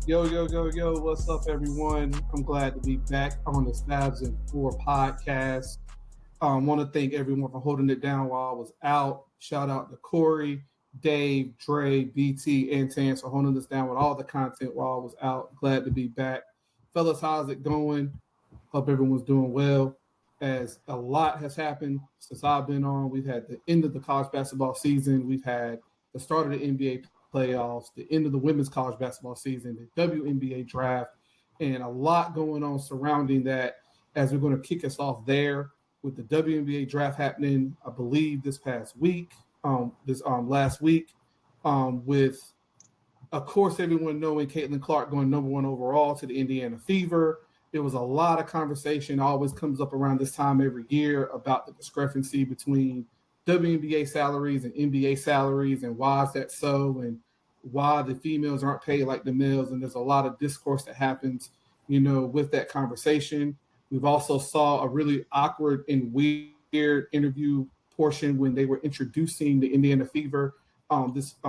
Yo, yo, yo, yo, what's up, everyone? I'm glad to be back on the Stabs and Four podcast. Want to thank everyone for holding it down while I was out. Shout out to Corey, Dave, Dre, BT, and Tans for holding us down with all the content while I was out. Glad to be back. Fellas, how's it going? Hope everyone's doing well. As a lot has happened since I've been on, we've had the end of the college basketball season. We've had the start of the NBA playoffs, the end of the women's college basketball season, the WNBA draft, and a lot going on surrounding that as we're going to kick us off there with the WNBA draft happening, I believe, this past week, this last week, with, of course, everyone knowing Caitlin Clark going number one overall to the Indiana Fever. There was a lot of conversation, always comes up around this time every year about the discrepancy between WNBA salaries and NBA salaries and why is that so and why the females aren't paid like the males. And there's a lot of discourse that happens, with that conversation. We've also saw a really awkward and weird interview portion when they were introducing the Indiana Fever just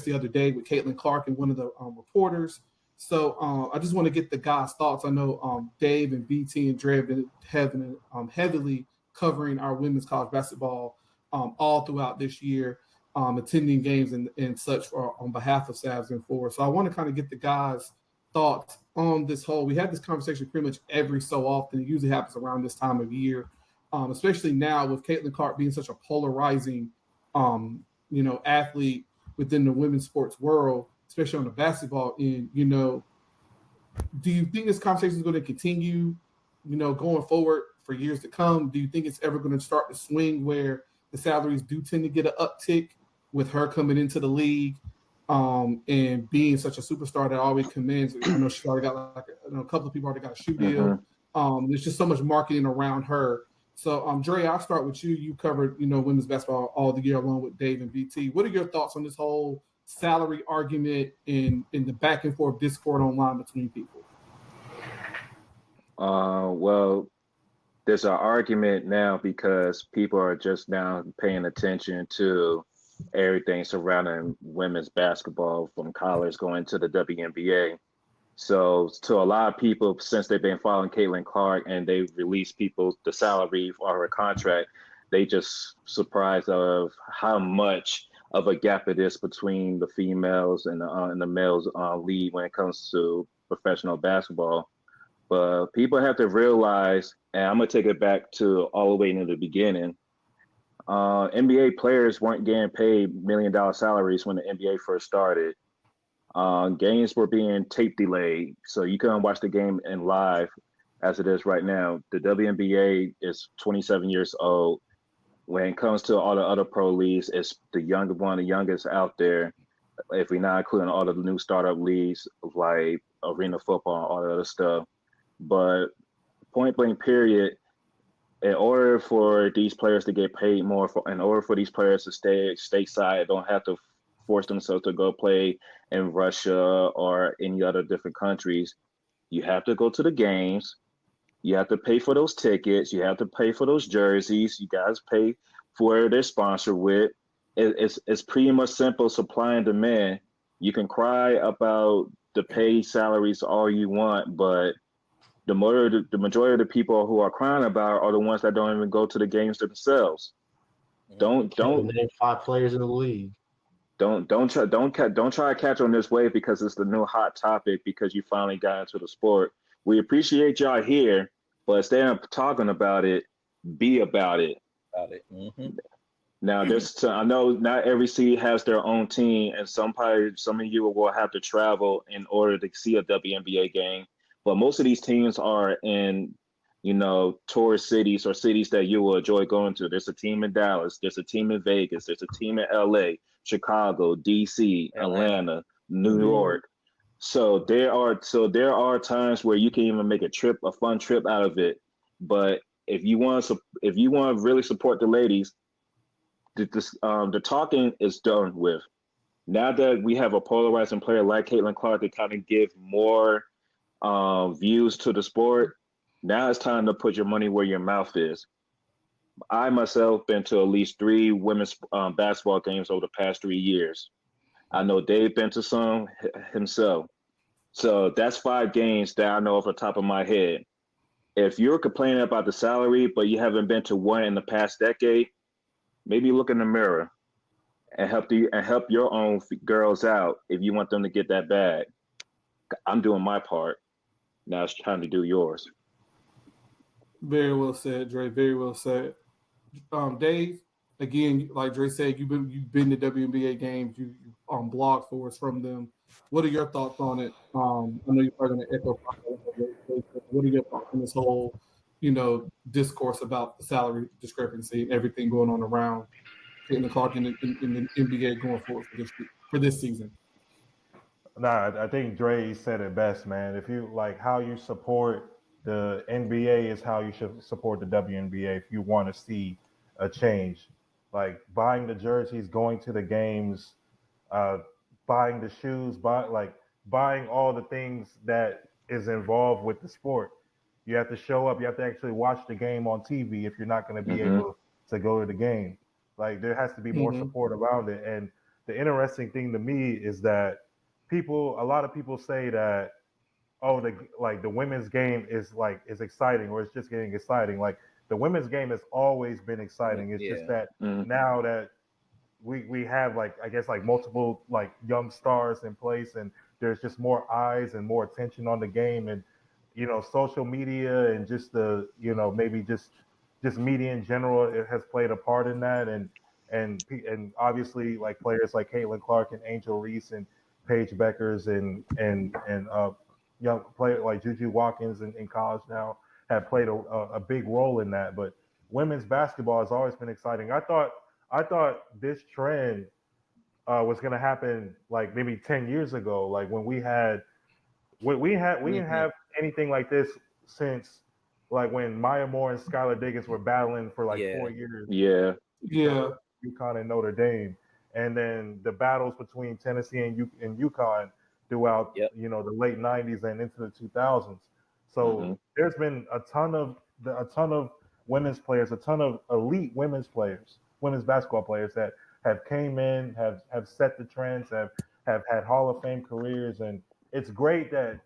the other day with Caitlin Clark and one of the reporters. So I just want to get the guys' thoughts. I know Dave and BT and Dre have been heavily covering our women's college basketball all throughout this year, attending games and such on behalf of Savs and Four. So I want to kind of get the guys' thoughts on this whole. We have this conversation pretty much every so often. It usually happens around this time of year, especially now with Caitlin Clark being such a polarizing, athlete within the women's sports world, especially on the basketball end. Do you think this conversation is going to continue, going forward for years to come? Do you think it's ever going to start to swing where the salaries do tend to get an uptick with her coming into the league and being such a superstar that always commands? I know she already got a couple of people already got a shoe deal. There's just so much marketing around her. So, Dre, I'll start with you. You covered, women's basketball all the year along with Dave and BT. What are your thoughts on this whole salary argument in the back and forth discord online between people? Well, there's an argument now because people are just now paying attention to everything surrounding women's basketball from college going to the WNBA. So to a lot of people, since they've been following Caitlin Clark and they've released people the salary for her contract, they just surprised of how much of a gap it is between the females and the males league when it comes to professional basketball. But people have to realize, and I'm gonna take it back to all the way into the beginning. NBA players weren't getting paid $1 million salaries when the NBA first started. Games were being tape delayed, so you couldn't watch the game in live as it is right now. The WNBA is 27 years old. When it comes to all the other pro leagues, it's one of the youngest out there. If we're not including all the new startup leagues like arena football and all the other stuff. But point blank period, in order for these players to get paid more, in order for these players to stay stateside, don't have to force themselves to go play in Russia or any other different countries, you have to go to the games. You have to pay for those tickets. You have to pay for those jerseys. You guys pay for their sponsor with. It's pretty much simple supply and demand. You can cry about the pay salaries all you want, but the majority of the people who are crying about are the ones that don't even go to the games themselves. Don't name 5 players in the league. Don't try to catch on this wave because it's the new hot topic because you finally got into the sport. We appreciate y'all here, but instead of talking about it, be about it. Now, I know not every city has their own team, and some of you will have to travel in order to see a WNBA game. But most of these teams are in, tourist cities or cities that you will enjoy going to. There's a team in Dallas. There's a team in Vegas. There's a team in LA, Chicago, DC, Atlanta, New York. So there are times where you can even make a fun trip out of it. But if you want to really support the ladies, the talking is done with. Now that we have a polarizing player like Caitlin Clark to kind of give more views to the sport, now it's time to put your money where your mouth is. I myself been to at least 3 women's basketball games over the past 3 years. I know Dave been to some himself. So that's 5 games that I know off the top of my head. If you're complaining about the salary, but you haven't been to one in the past decade, maybe look in the mirror and help your own girls out if you want them to get that bag. I'm doing my part. Now it's time to do yours. Very well said, Dre. Very well said. Dave, again, like Dre said, you've been to WNBA games. You blogged for us from them. What are your thoughts on it? I know you're probably going to echo. What are your thoughts on this whole, discourse about the salary discrepancy and everything going on around Caitlin Clark in the NBA going forward for this season? Nah, I think Dre said it best, man. If you like how you support the NBA is how you should support the WNBA if you want to see a change. Like buying the jerseys, going to the games, uh, buying the shoes, buying all the things that is involved with the sport. You have to show up. You have to actually watch the game on TV if you're not going to be able to go to the game. Like there has to be more support around it. And the interesting thing to me is that a lot of people say that, oh, the women's game is exciting or it's just getting exciting. Like the women's game has always been exciting. It's just that now that we have I guess multiple young stars in place and there's just more eyes and more attention on the game and social media and just the maybe just media in general, it has played a part in that and obviously players like Caitlin Clark and Angel Reese and Paige Beckers and young players like Juju Watkins in college now have played a big role in that. But women's basketball has always been exciting. I thought this trend was going to happen maybe 10 years ago, when we didn't have anything like this since when Maya Moore and Skylar Diggins were battling for 4 years. Yeah. UConn and Notre Dame, and then the battles between Tennessee and UConn throughout the late 90s and into the 2000s. So there's been a ton of women's players, a ton of elite women's basketball players that have came in, have set the trends, have had Hall of Fame careers, and it's great that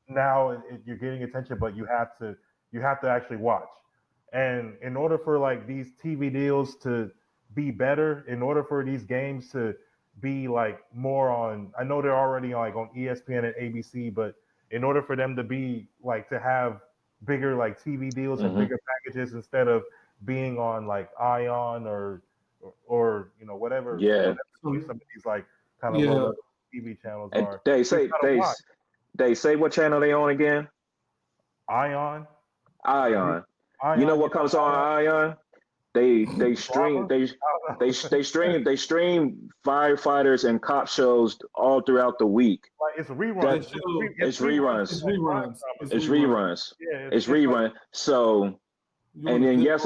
now you're getting attention, but you have to actually watch. And in order for these TV deals to be better, in order for these games to be more on, I know they're already on ESPN and ABC, but in order for them to be to have bigger TV deals and bigger packages instead of being on Ion or whatever. Yeah. Some of these kind of low TV channels and are. They say what channel they on again? Ion. You know what comes on Ion? They stream firefighters and cop shows all throughout the week. It's reruns. It's reruns. It's reruns. Yeah, it's rerun. So, and then of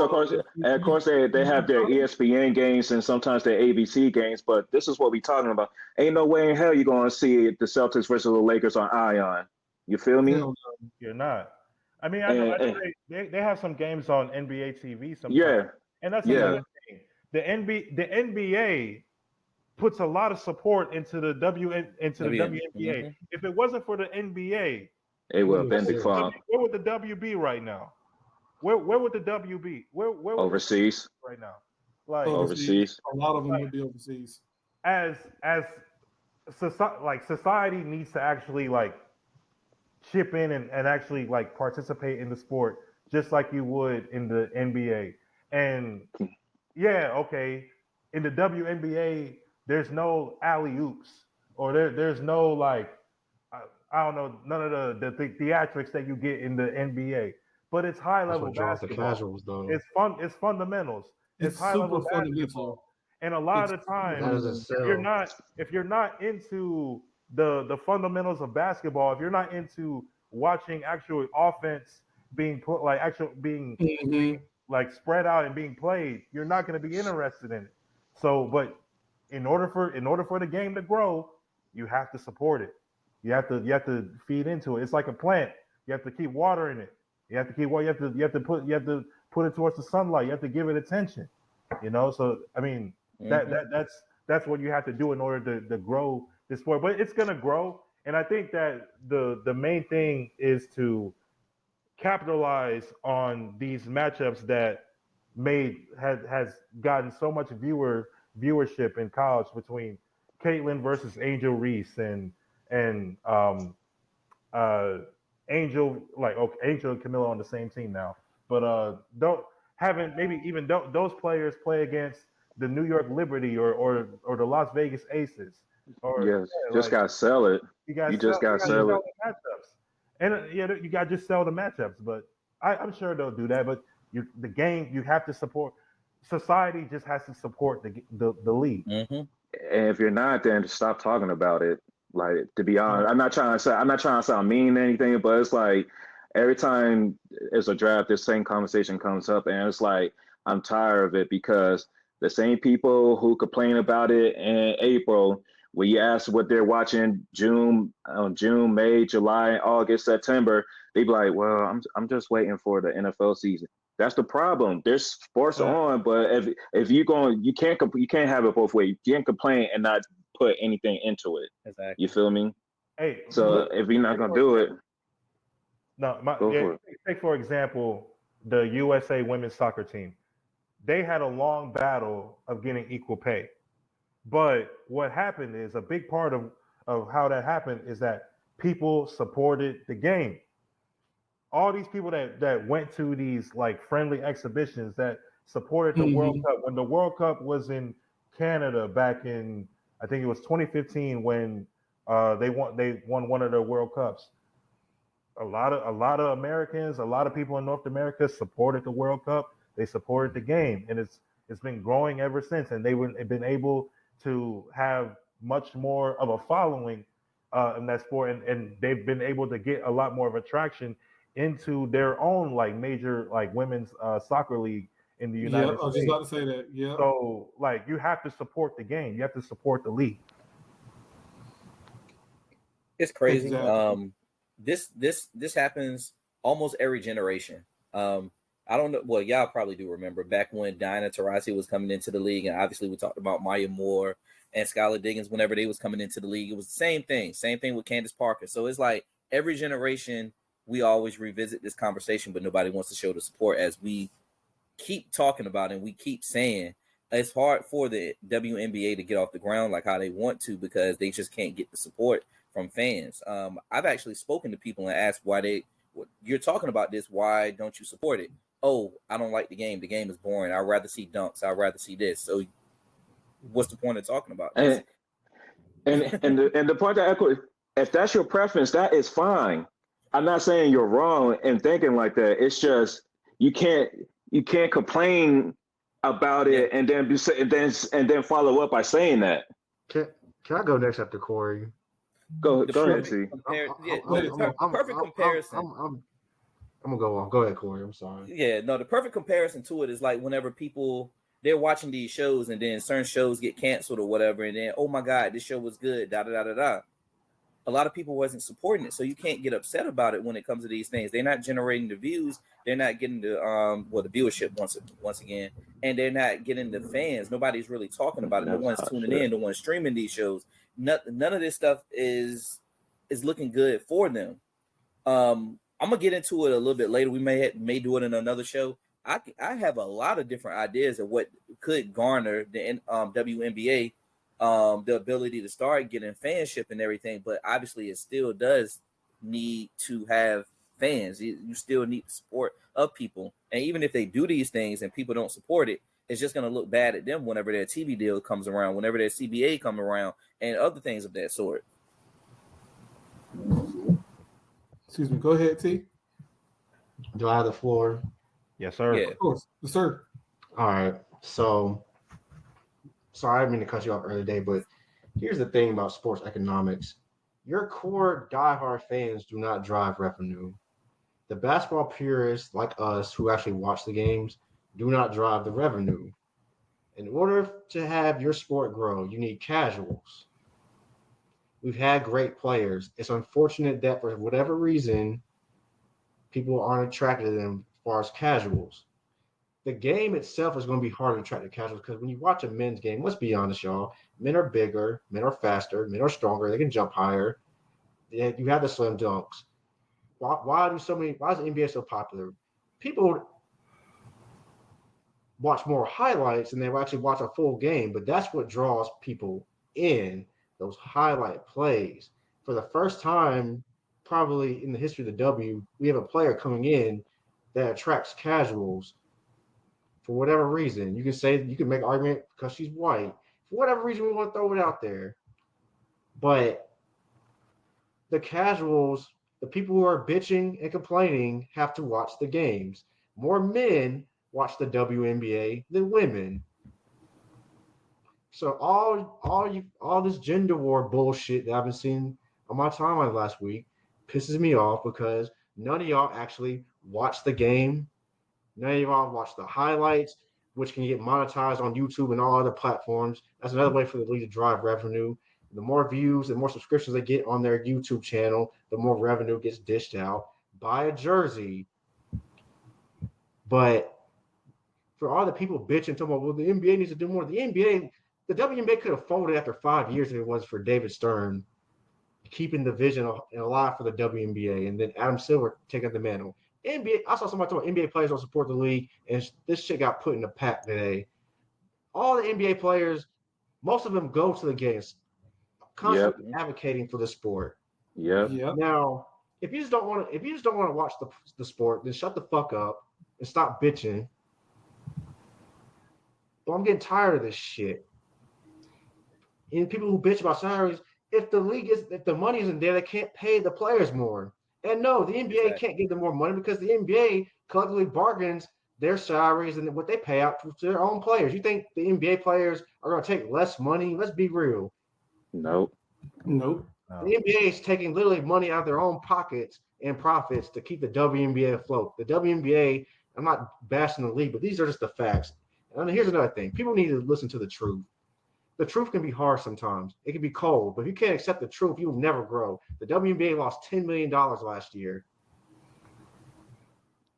course they have their ESPN games and sometimes their ABC games. But this is what we're talking about. Ain't no way in hell you're gonna see the Celtics versus the Lakers on Ion. You feel me? You're not. I mean, I know they have some games on NBA TV sometimes. Yeah. And that's another thing. The NBA puts a lot of support into the WNBA. If it wasn't for the NBA, it would have been big fun. Where would the WB right now? Where would the WB? Where overseas right now? Overseas. A lot of them would be overseas. As society needs to actually chip in and actually participate in the sport just like you would in the NBA. And in the WNBA, there's no alley oops or there's no I don't know, none of the theatrics that you get in the NBA. But it's high level basketball. The casuals, though. It's fun. It's fundamentals. It's high level basketball. And a lot of the time, if you're not into the fundamentals of basketball, if you're not into watching actual offense being put being spread out and being played, you're not going to be interested in it. So, but in order for the game to grow, you have to support it. You have to feed into it. It's like a plant. You have to keep watering it. You have to put it towards the sunlight. You have to give it attention. So I mean that's what you have to do in order to grow this sport. But it's gonna grow. And I think that the main thing is to capitalize on these matchups that has gotten so much viewership in college between Caitlin versus Angel Reese and uh, Angel, like, okay, Angel and Camilla on the same team now, but don't haven't maybe even don't those players play against the New York Liberty or the Las Vegas Aces, or Yes, yeah, just like gotta sell it. You just you gotta guys sell it. sell the matchups, and yeah, you got to just sell the matchups. But I'm sure they'll do that. But the game, you have to support. Society just has to support the league. Mm-hmm. And if you're not, then stop talking about it. Like, to be honest, Right. I'm not trying to sound mean or anything, but it's like every time it's a draft, this same conversation comes up, and it's like I'm tired of it because the same people who complain about it in April, when you ask what they're watching June, May, July, August, September, they be like, "Well, I'm just waiting for the NFL season." That's the problem. There's sports on, but if you going, you can't have it both ways. You can't complain and not put anything into it. Exactly. You feel me? Hey, So if you're not gonna do it, no, go for it. take for example the USA women's soccer team. They had a long battle of getting equal pay. But what happened is a big part of how that happened is that people supported the game. All these people that went to these like friendly exhibitions that supported the World Mhm. Cup when the World Cup was in Canada back in I think it was 2015 when they won one of the World Cups. A lot of Americans, a lot of people in North America supported the World Cup. They supported the game, and it's been growing ever since. And they've been able to have much more of a following in that sport, and they've been able to get a lot more of attraction into their own like major like women's soccer league in the Yeah, United I was just States. about to say that. Yeah. So like you have to support the game. You have to support the league. It's crazy. Exactly. This happens almost every generation. I don't know. Well, y'all probably do remember back when Diana Taurasi was coming into the league, and obviously we talked about Maya Moore and Skylar Diggins whenever they was coming into the league. It was the same thing. Same thing with Candace Parker. So it's like every generation we always revisit this conversation, but nobody wants to show the support as we keep talking about it and we keep saying it's hard for the WNBA to get off the ground like how they want to because they just can't get the support from fans. I've actually spoken to people and asked why you're talking about this. Why don't you support it? Oh, I don't like the game. The game is boring. I'd rather see dunks. I'd rather see this. So what's the point of talking about this? And the point that I echo, if that's your preference, that is fine. I'm not saying you're wrong in thinking like that. It's just you can't complain about it and then follow up by saying that. Can I go next after Corey? Go The ahead, perfect T. perfect comparison. I'm gonna go on. Go ahead, Corey. I'm sorry. Yeah, no, the perfect comparison to it is like whenever people they're watching these shows and then certain shows get canceled or whatever, and then oh my god, this show was good, da da da da da. A lot of people wasn't supporting it, so you can't get upset about it when it comes to these things. They're not generating the views, they're not getting the the viewership once again, and they're not getting the fans. Nobody's really talking about it. No one's tuning in. No one's streaming these shows. None of this stuff is looking good for them. I'm gonna get into it a little bit later. We may do it in another show. I have a lot of different ideas of what could garner the WNBA the ability to start getting fanship and everything, but obviously it still does need to have fans. You still need the support of people, and even if they do these things and people don't support it, it's just going to look bad at them whenever their TV deal comes around, whenever their CBA come around, and other things of that sort. Excuse me. Go ahead, T. Do I have the floor? Yes, sir. Yeah. Of course. Yes, sir. All right. So, sorry, I didn't mean to cut you off earlier today, but here's the thing about sports economics. Your core diehard fans do not drive revenue. The basketball purists like us who actually watch the games do not drive the revenue. In order to have your sport grow, you need casuals. We've had great players. It's unfortunate that for whatever reason, people aren't attracted to them as far as casuals. The game itself is going to be hard to attract the casuals because when you watch a men's game, let's be honest, y'all, men are bigger, men are faster, men are stronger, they can jump higher. You have the slam dunks. Why is the NBA so popular? People watch more highlights than they actually watch a full game, but that's what draws people in, those highlight plays. For the first time, probably in the history of the W, we have a player coming in that attracts casuals for whatever reason. You can make an argument because she's white. For whatever reason, we want to throw it out there. But the casuals, the people who are bitching and complaining, have to watch the games. More men watch the WNBA than women. So all this gender war bullshit that I've been seeing on my timeline last week pisses me off because none of y'all actually watch the game. None of y'all watch the highlights, which can get monetized on YouTube and all other platforms. That's another way for the league to drive revenue. The more views and more subscriptions they get on their YouTube channel, the more revenue gets dished out. Buy a jersey. But for all the people bitching, talking about, well, the NBA needs to do more. The WNBA could have folded after 5 years if it was for David Stern keeping the vision alive for the WNBA, and then Adam Silver taking the mantle. NBA, I saw somebody talking about NBA players don't support the league, and this shit got put in the pack today. All the NBA players, most of them go to the games, constantly advocating for the sport. Yep. Now, if you just don't want to watch the sport, then shut the fuck up and stop bitching. But I'm getting tired of this shit. And people who bitch about salaries, if the money isn't there, they can't pay the players more. And no, the NBA can't give them more money because the NBA collectively bargains their salaries and what they pay out to their own players. You think the NBA players are going to take less money? Let's be real. Nope. Nope. The NBA is taking literally money out of their own pockets and profits to keep the WNBA afloat. The WNBA, I'm not bashing the league, but these are just the facts. And here's another thing. People need to listen to the truth. The truth can be hard sometimes. It can be cold, but if you can't accept the truth, you will never grow. The WNBA lost $10 million last year.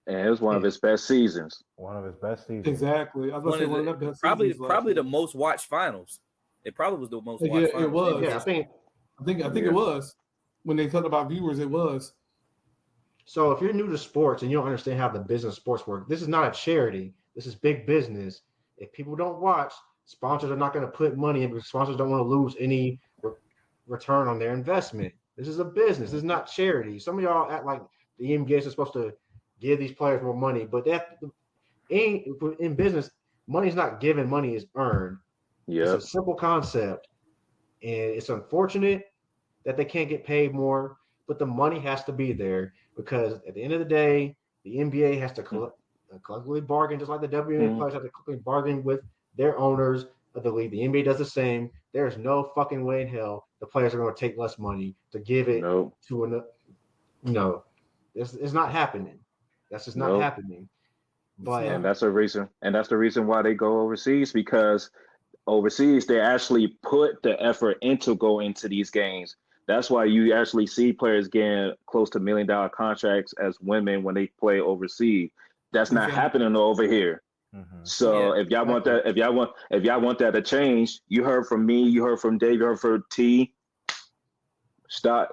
And it was one of his best seasons. One of his best seasons. Exactly. I was going to say one of the best seasons. Probably the most watched finals. It probably was the most watched finals. It was. Yeah, I think it was. When they talked about viewers, it was. So if you're new to sports and you don't understand how the business of sports work, this is not a charity. This is big business. If people don't watch, sponsors are not going to put money in because sponsors don't want to lose any return on their investment. This is a business. This is not charity. Some of y'all act like the NBA is supposed to give these players more money, but in business, money is not given, money is earned. Yeah. It's a simple concept, and it's unfortunate that they can't get paid more, but the money has to be there because at the end of the day, the NBA has to collectively bargain, just like the WNBA players have to collectively bargain with their owners of the league. The NBA does the same. There's no fucking way in hell the players are going to take less money to give it to another. No, it's not happening. That's just not happening. But and that's the reason why they go overseas, because overseas they actually put the effort into going into these games. That's why you actually see players getting close to $1 million contracts as women when they play overseas. That's not happening over here. Mm-hmm. So if y'all want that to change, you heard from me, you heard from Dave, you heard from T. Stop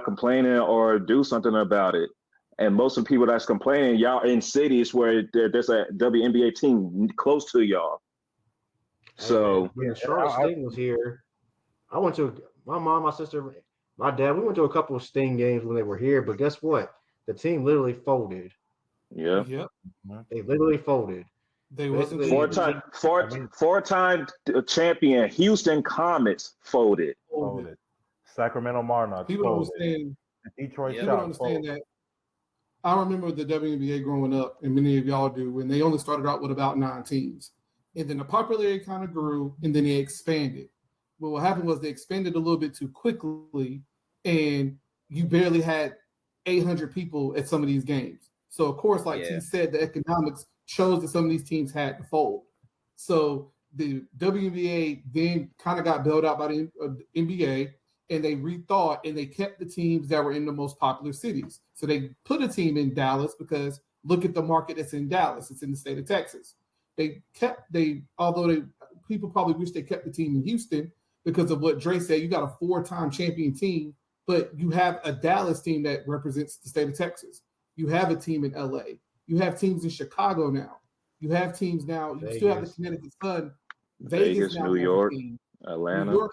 complaining or do something about it. And most of the people that's complaining, y'all in cities where there's a WNBA team close to y'all. So when Charlotte Sting was here, I went to my mom, my sister, my dad. We went to a couple of Sting games when they were here, but guess what? The team literally folded. Yeah. Yep. They literally folded. They wasn't four-time champion Houston Comets folded. Sacramento Monarchs people folded. Understand. Detroit People don't understand that. I remember the WNBA growing up, and many of y'all do, when they only started out with about 9 teams. And then the popularity kind of grew, and then they expanded. But what happened was they expanded a little bit too quickly, and you barely had 800 people at some of these games. So, of course, like T said, the economics shows that some of these teams had to fold. So the WNBA then kind of got bailed out by the NBA, and they rethought, and they kept the teams that were in the most popular cities. So they put a team in Dallas because look at the market that's in Dallas. It's in the state of Texas. People probably wish they kept the team in Houston because of what Dre said. You got a 4-time champion team but you have a Dallas team that represents the state of Texas. You have a team in LA. You have teams in Chicago now. You have teams now. You still have the Connecticut Sun. Vegas now New York, team. Atlanta. New York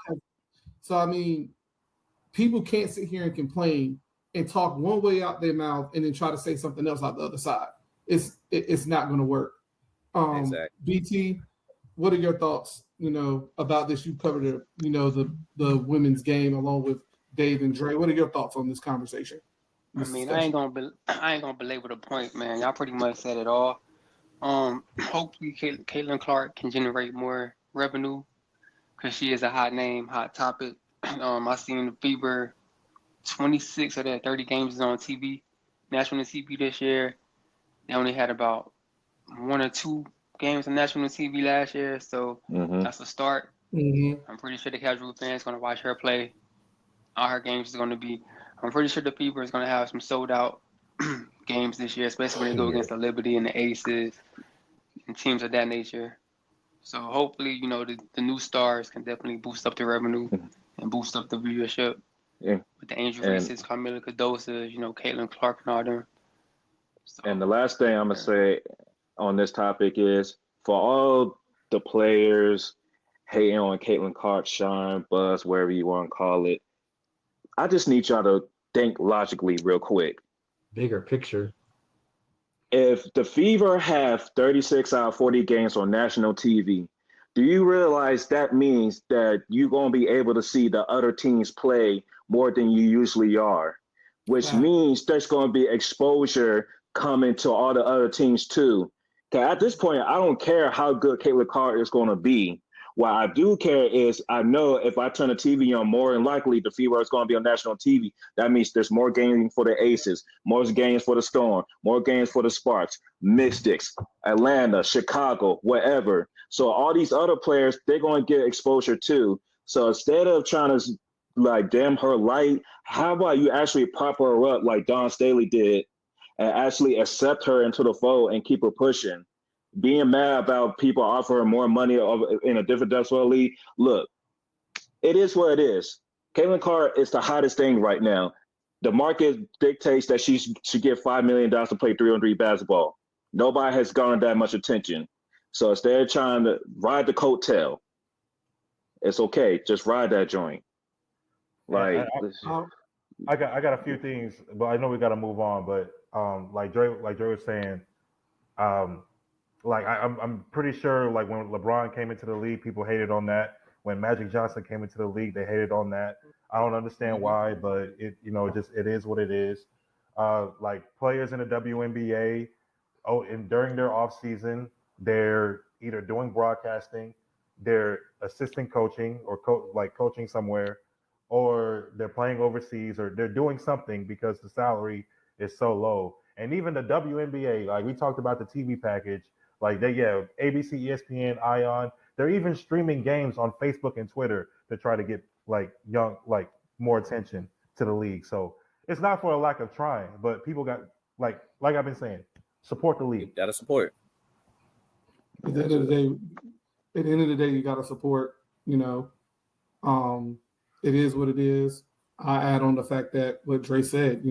so I mean, people can't sit here and complain and talk one way out their mouth and then try to say something else out the other side. It's not going to work. Exactly. BT, what are your thoughts? About this. You covered the women's game along with Dave and Dre. What are your thoughts on this conversation? I mean, I ain't gonna belabor the point, man. Y'all pretty much said it all. Hopefully, Caitlin Clark can generate more revenue because she is a hot name, hot topic. I seen the Fever 26 of their 30 games is on TV, national TV this year. They only had about 1 or 2 games on national TV last year, so that's a start. I'm pretty sure the casual fans going to watch her play. All her games is going to be. I'm pretty sure the Fever is going to have some sold out games this year, especially when they go against the Liberty and the Aces and teams of that nature. So hopefully, the new stars can definitely boost up the revenue and boost up the viewership. Yeah. With the Angel Reese's, Carmela Cadosa, Caitlin Clark and all them. So, and the last thing I'm going to say on this topic is for all the players hating on Caitlin Clark, shine, buzz, wherever you want to call it, I just need y'all to think logically real quick. Bigger picture. If the Fever have 36 out of 40 games on national TV, do you realize that means that you're going to be able to see the other teams play more than you usually are, which means there's going to be exposure coming to all the other teams too. Because at this point, I don't care how good Caitlin Clark is going to be. What I do care is I know if I turn the TV on, more than likely the Fever is going to be on national TV. That means there's more games for the Aces, more games for the Storm, more games for the Sparks, Mystics, Atlanta, Chicago, whatever. So all these other players, they're going to get exposure too. So instead of trying to dim her light, how about you actually prop her up like Don Staley did and actually accept her into the fold and keep her pushing? Being mad about people offering more money in a different WNBA league, look, it is what it is. Caitlin Clark is the hottest thing right now. The market dictates that she should get $5 million to play 3-on-3 basketball. Nobody has garnered that much attention. So instead of trying to ride the coattail, it's okay. Just ride that joint. I got a few things, but I know we got to move on. But like Dre was saying, I'm pretty sure like when LeBron came into the league, people hated on that. When Magic Johnson came into the league, they hated on that. I don't understand why, but it is what it is. Like players in the WNBA, and during their off season, they're either doing broadcasting, they're assistant coaching or coaching somewhere, or they're playing overseas, or they're doing something because the salary is so low. And even the WNBA, like we talked about the TV package. Like ABC, ESPN, Ion, they're even streaming games on Facebook and Twitter to try to get more attention to the league. So it's not for a lack of trying, but people got like I've been saying, support the league. Gotta support. At the end of the day, you gotta support. It is what it is. I add on the fact that what Dre said.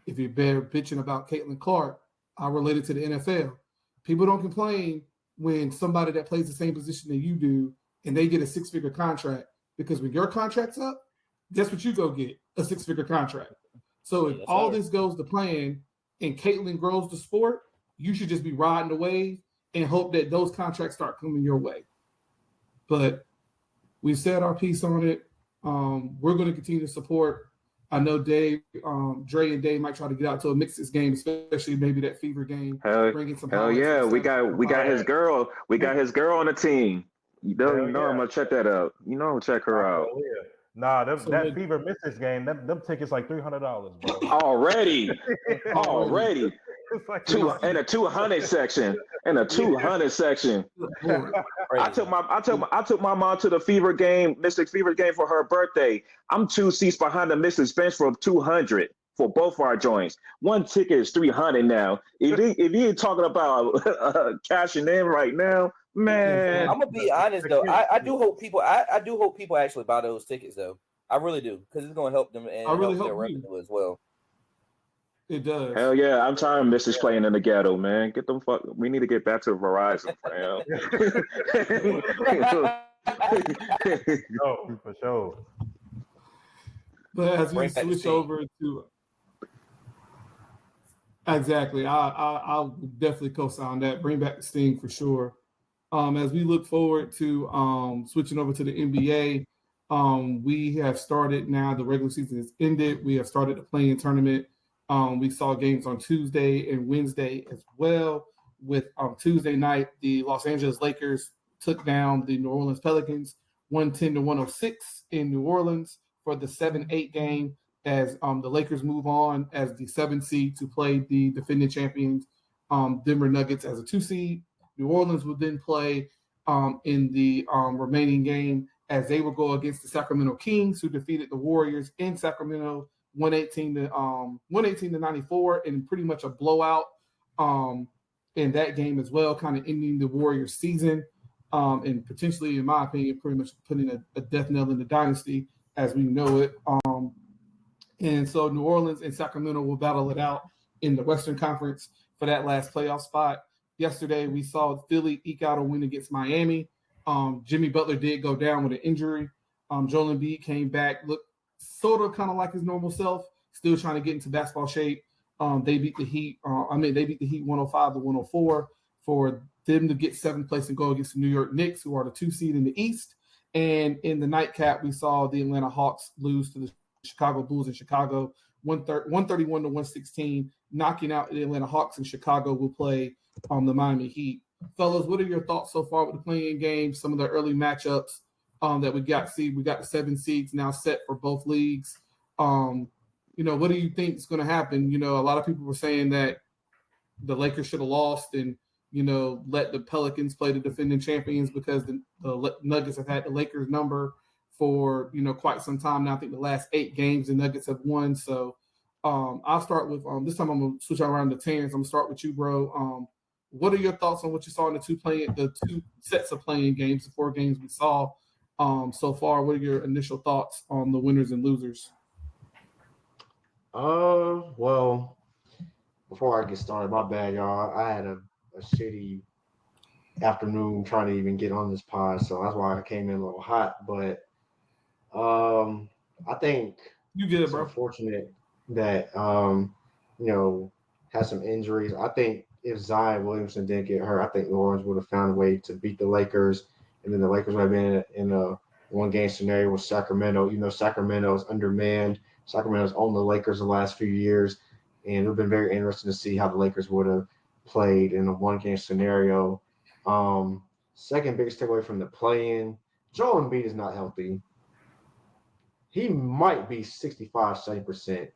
If you're bitching about Caitlin Clark, I relate it to the NFL. People don't complain when somebody that plays the same position that you do and they get a 6-figure contract, because when your contract's up, guess what you go get? A 6-figure contract. So if all this goes to plan and Caitlin grows the sport, you should just be riding the wave and hope that those contracts start coming your way. But we said our piece on it. We're going to continue to support. I know Dave, Dre and Dave might try to get out to a Mixes game, especially maybe that Fever game. Hell yeah, we got his girl. We got his girl on the team. You know I'm gonna check that out. I'm gonna check her out. Yeah. Nah, that Fever Mystics game, them tickets like $300, bro. Already. It's like In a 200 section. I took my mom to the Fever game, Mystics Fever game for her birthday. I'm 2 seats behind the Mystics bench for 200 for both our joints. One ticket is 300 now. If you're talking about cashing in right now, man. I'm gonna be honest though. I do hope people actually buy those tickets though. I really do, because it's going to help them and I really help their hope you. revenue as well. It does. Hell yeah, I'm tired of Mrs. playing in the ghetto, man. Get them fuck. We need to get back to Verizon, fam. No, for sure. But as we Bring back the switch Sting. over to exactly, I'll definitely co-sign that. Bring back the Sting for sure. As we look forward to switching over to the NBA, we have started now. The regular season is ended. We have started the play-in tournament. We saw games on Tuesday and Wednesday as well. With Tuesday night, the Los Angeles Lakers took down the New Orleans Pelicans 110-106 in New Orleans for the 7-8 game as the Lakers move on as the 7th seed to play the defending champions Denver Nuggets as a 2 seed. New Orleans would then play in the remaining game as they will go against the Sacramento Kings, who defeated the Warriors in Sacramento 118 to 94 in pretty much a blowout in that game as well, kind of ending the Warriors season and potentially, in my opinion, pretty much putting a death knell in the dynasty as we know it. And so New Orleans and Sacramento will battle it out in the Western Conference for that last playoff spot. Yesterday, we saw Philly eke out a win against Miami. Jimmy Butler did go down with an injury. Joel Embiid came back, looked sort of kind of like his normal self, still trying to get into basketball shape. They beat the Heat. They beat the Heat 105-104 for them to get 7th place and go against the New York Knicks, who are the 2 seed in the East. And in the nightcap, we saw the Atlanta Hawks lose to the Chicago Bulls in Chicago, 131-116, knocking out the Atlanta Hawks. And Chicago will play the Miami Heat. Fellas, what are your thoughts so far with the playing game? Some of the early matchups that we got. We got the 7 seeds now set for both leagues. What do you think is going to happen? A lot of people were saying that the Lakers should have lost and let the Pelicans play the defending champions because the Nuggets have had the Lakers number for quite some time now. I think the last 8 games the Nuggets have won. So I'll start with this time. I'm gonna switch around to Terrence. I'm gonna start with you, bro. What are your thoughts on what you saw in the 2 sets of playing games, the 4 games we saw so far? What are your initial thoughts on the winners and losers? Well, before I get started, my bad, y'all. I had a shitty afternoon trying to even get on this pod, so that's why I came in a little hot. But I think You get it, it's bro. unfortunate that had some injuries. I think if Zion Williamson didn't get hurt, I think New Orleans would have found a way to beat the Lakers, and then the Lakers would have been in a one-game scenario with Sacramento. Sacramento's undermanned. Sacramento's owned the Lakers the last few years, and it would have been very interesting to see how the Lakers would have played in a one-game scenario. Second biggest takeaway from the play-in, Joel Embiid is not healthy. He might be 65, 70%.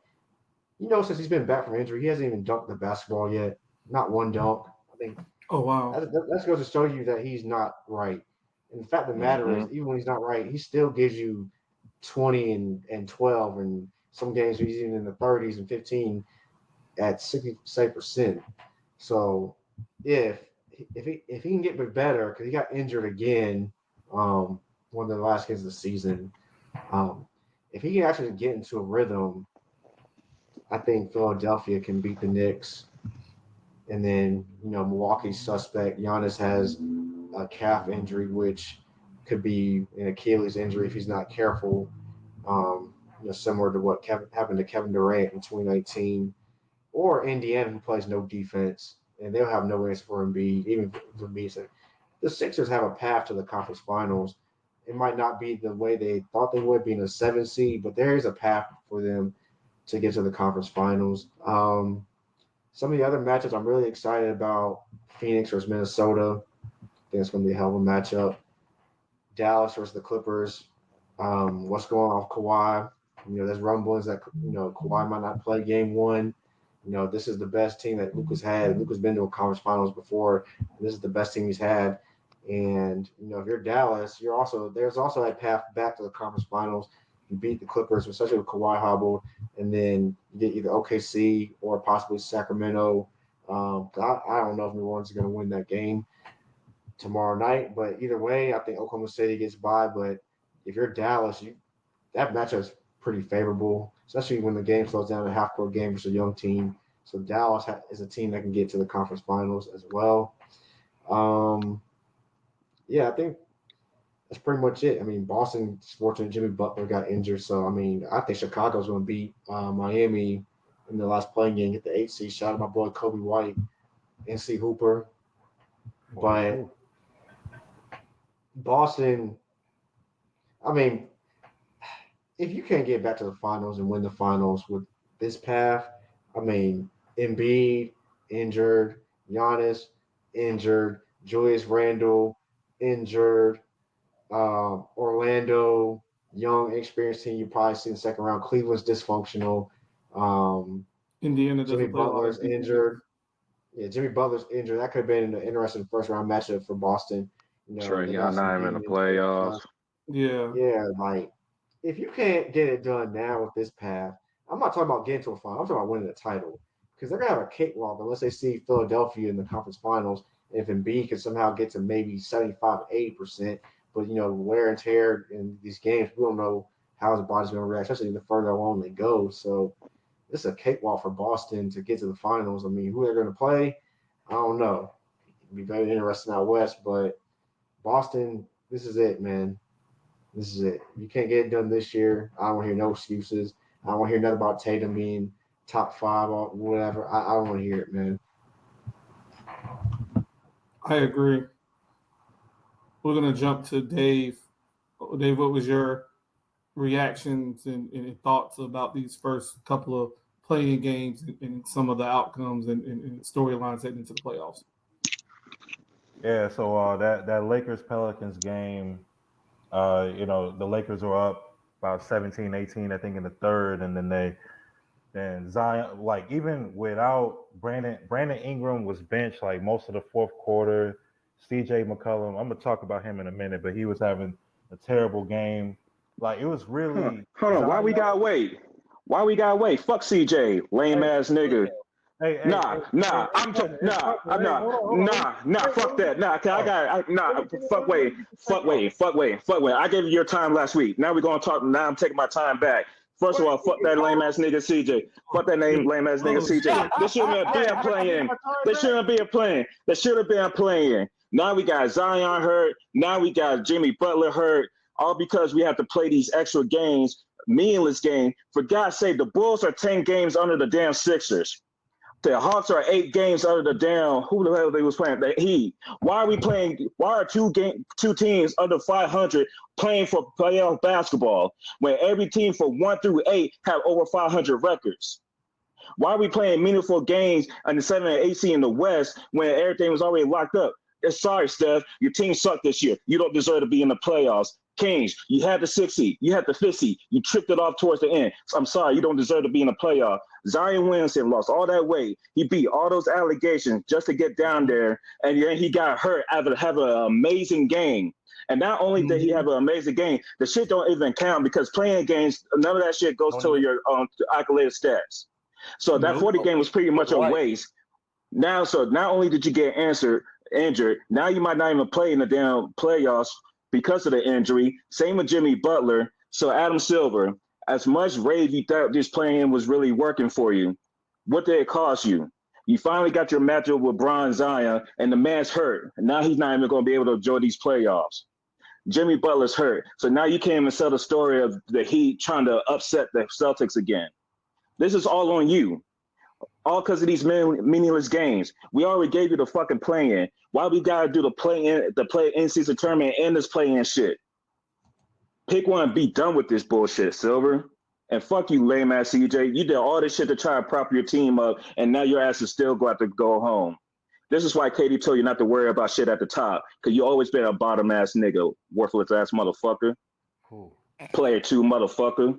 Since he's been back from injury, he hasn't even dunked the basketball yet. Not one dunk. I think. Oh, wow. That goes to show you that he's not right. And the fact of the matter is, even when he's not right, he still gives you 20 and 12, and some games he's even in the 30s and 15 at 67%. So if he can get better, because he got injured again, one of the last games of the season, if he can actually get into a rhythm, I think Philadelphia can beat the Knicks. And then, Milwaukee's suspect. Giannis has a calf injury, which could be an Achilles injury if he's not careful. Similar to what happened to Kevin Durant in 2019. Or Indiana, who plays no defense, and they'll have no answer for Embiid, even for Embiid. The Sixers have a path to the conference finals. It might not be the way they thought they would, being a 7 seed, but there is a path for them to get to the conference finals. Some of the other matchups I'm really excited about: Phoenix versus Minnesota. I think it's going to be a hell of a matchup. Dallas versus the Clippers. What's going on with Kawhi? There's rumblings that Kawhi might not play game 1. This is the best team that Luka's had. Luka's been to a conference finals before. This is the best team he's had. And if you're Dallas, there's also that path back to the conference finals. You beat the Clippers, especially with Kawhi hobbled, and then you get either OKC or possibly Sacramento. I don't know if New Orleans is going to win that game tomorrow night, but either way, I think Oklahoma City gets by. But if you're Dallas, that matchup's pretty favorable, especially when the game slows down, a half court game versus a young team. So Dallas is a team that can get to the conference finals as well. Yeah, I think that's pretty much it. I mean, Boston, fortunately, Jimmy Butler got injured, so I mean, I think Chicago's going to beat Miami in the last playing game, get the 8 seed. Shout out my boy Kobe White, NC Hooper, but Boston. I mean, if you can't get back to the finals and win the finals with this path, I mean, Embiid injured, Giannis injured, Julius Randle injured, Orlando, young, experienced team you probably see in the second round. Cleveland's dysfunctional. Indiana Jimmy doesn't play a lot Butler's of defense. injured. Yeah, Jimmy Butler's injured. That could have been an interesting first round matchup for Boston. You know, Trey they Young got some not even in the demons. playoffs. Yeah. Yeah, like if you can't get it done now with this path, I'm not talking about getting to a final. I'm talking about winning a title because they're gonna have a cakewalk unless they see Philadelphia in the conference finals. If Embiid can somehow get to maybe 75, 80%, but you know, wear and tear in these games, we don't know how his body's gonna react, especially the further along they go. So this is a cakewalk for Boston to get to the finals. I mean, who they're gonna play, I don't know. It'll be very interesting out west, but Boston, this is it, man. This is it. You can't get it done this year. I don't want to hear no excuses. I don't want to hear nothing about Tatum being top 5 or whatever. I don't want to hear it, man. I agree. We're gonna jump to Dave. Dave, what was your reactions and thoughts about these first couple of playing games and some of the outcomes and storylines heading into the playoffs? Yeah, so that Lakers Pelicans game, the Lakers were up about 17-18, I think, in the third, and then Zion, like even without Brandon Ingram was benched like most of the fourth quarter. CJ McCollum, I'm gonna talk about him in a minute, but he was having a terrible game. Like it was really Hold on, why we gotta wait? Why we gotta wait? Fuck CJ, lame ass nigga. Nah, fuck that. Fuck wait. I gave you your time last week. Now we're gonna talk. Now I'm taking my time back. First of all, fuck that lame ass nigga CJ. Fuck that lame ass nigga CJ. This shouldn't have been playing. They shouldn't be playing. They should have been playing. Now we got Zion hurt. Now we got Jimmy Butler hurt. All because we have to play these extra games, meaningless game. For God's sake, the Bulls are 10 games under the damn Sixers. The Hawks are 8 games under the damn. Who the hell they was playing? The Heat. Why are we playing? Why are two teams under 500 playing for playoff basketball when every team from 1 through 8 have over 500 records? Why are we playing meaningful games on the 7 and 8 seed in the West when everything was already locked up? Sorry, Steph, your team sucked this year. You don't deserve to be in the playoffs. Kings, you had the 6th seed, you had the 5th seed, you tripped it off towards the end. So I'm sorry, you don't deserve to be in the playoff. Zion Williamson lost all that weight. He beat all those allegations just to get down there, and then he got hurt after having an amazing game. And not only did he have an amazing game, the shit don't even count because playing games, none of that shit goes to your accolade stats. So that 40 game was pretty much a waste. Now, so not only did you get injured, now you might not even play in the damn playoffs because of the injury. Same with Jimmy Butler. So Adam Silver, as much rave you thought this playing was really working for you, what did it cost you? You finally got your matchup with Bron Zion, and the man's hurt. And now he's not even going to be able to enjoy these playoffs. Jimmy Butler's hurt. So now you can't even sell the story of the Heat trying to upset the Celtics again. This is all on you. All because of these meaningless games. We already gave you the fucking play-in. Why we gotta do the play-in season tournament and this play-in shit? Pick one and be done with this bullshit, Silver. And fuck you, lame ass CJ. You did all this shit to try to prop your team up, and now your ass is still going to go home. This is why Katie told you not to worry about shit at the top, because you always been a bottom ass nigga, worthless ass motherfucker. Cool. Player 2 motherfucker.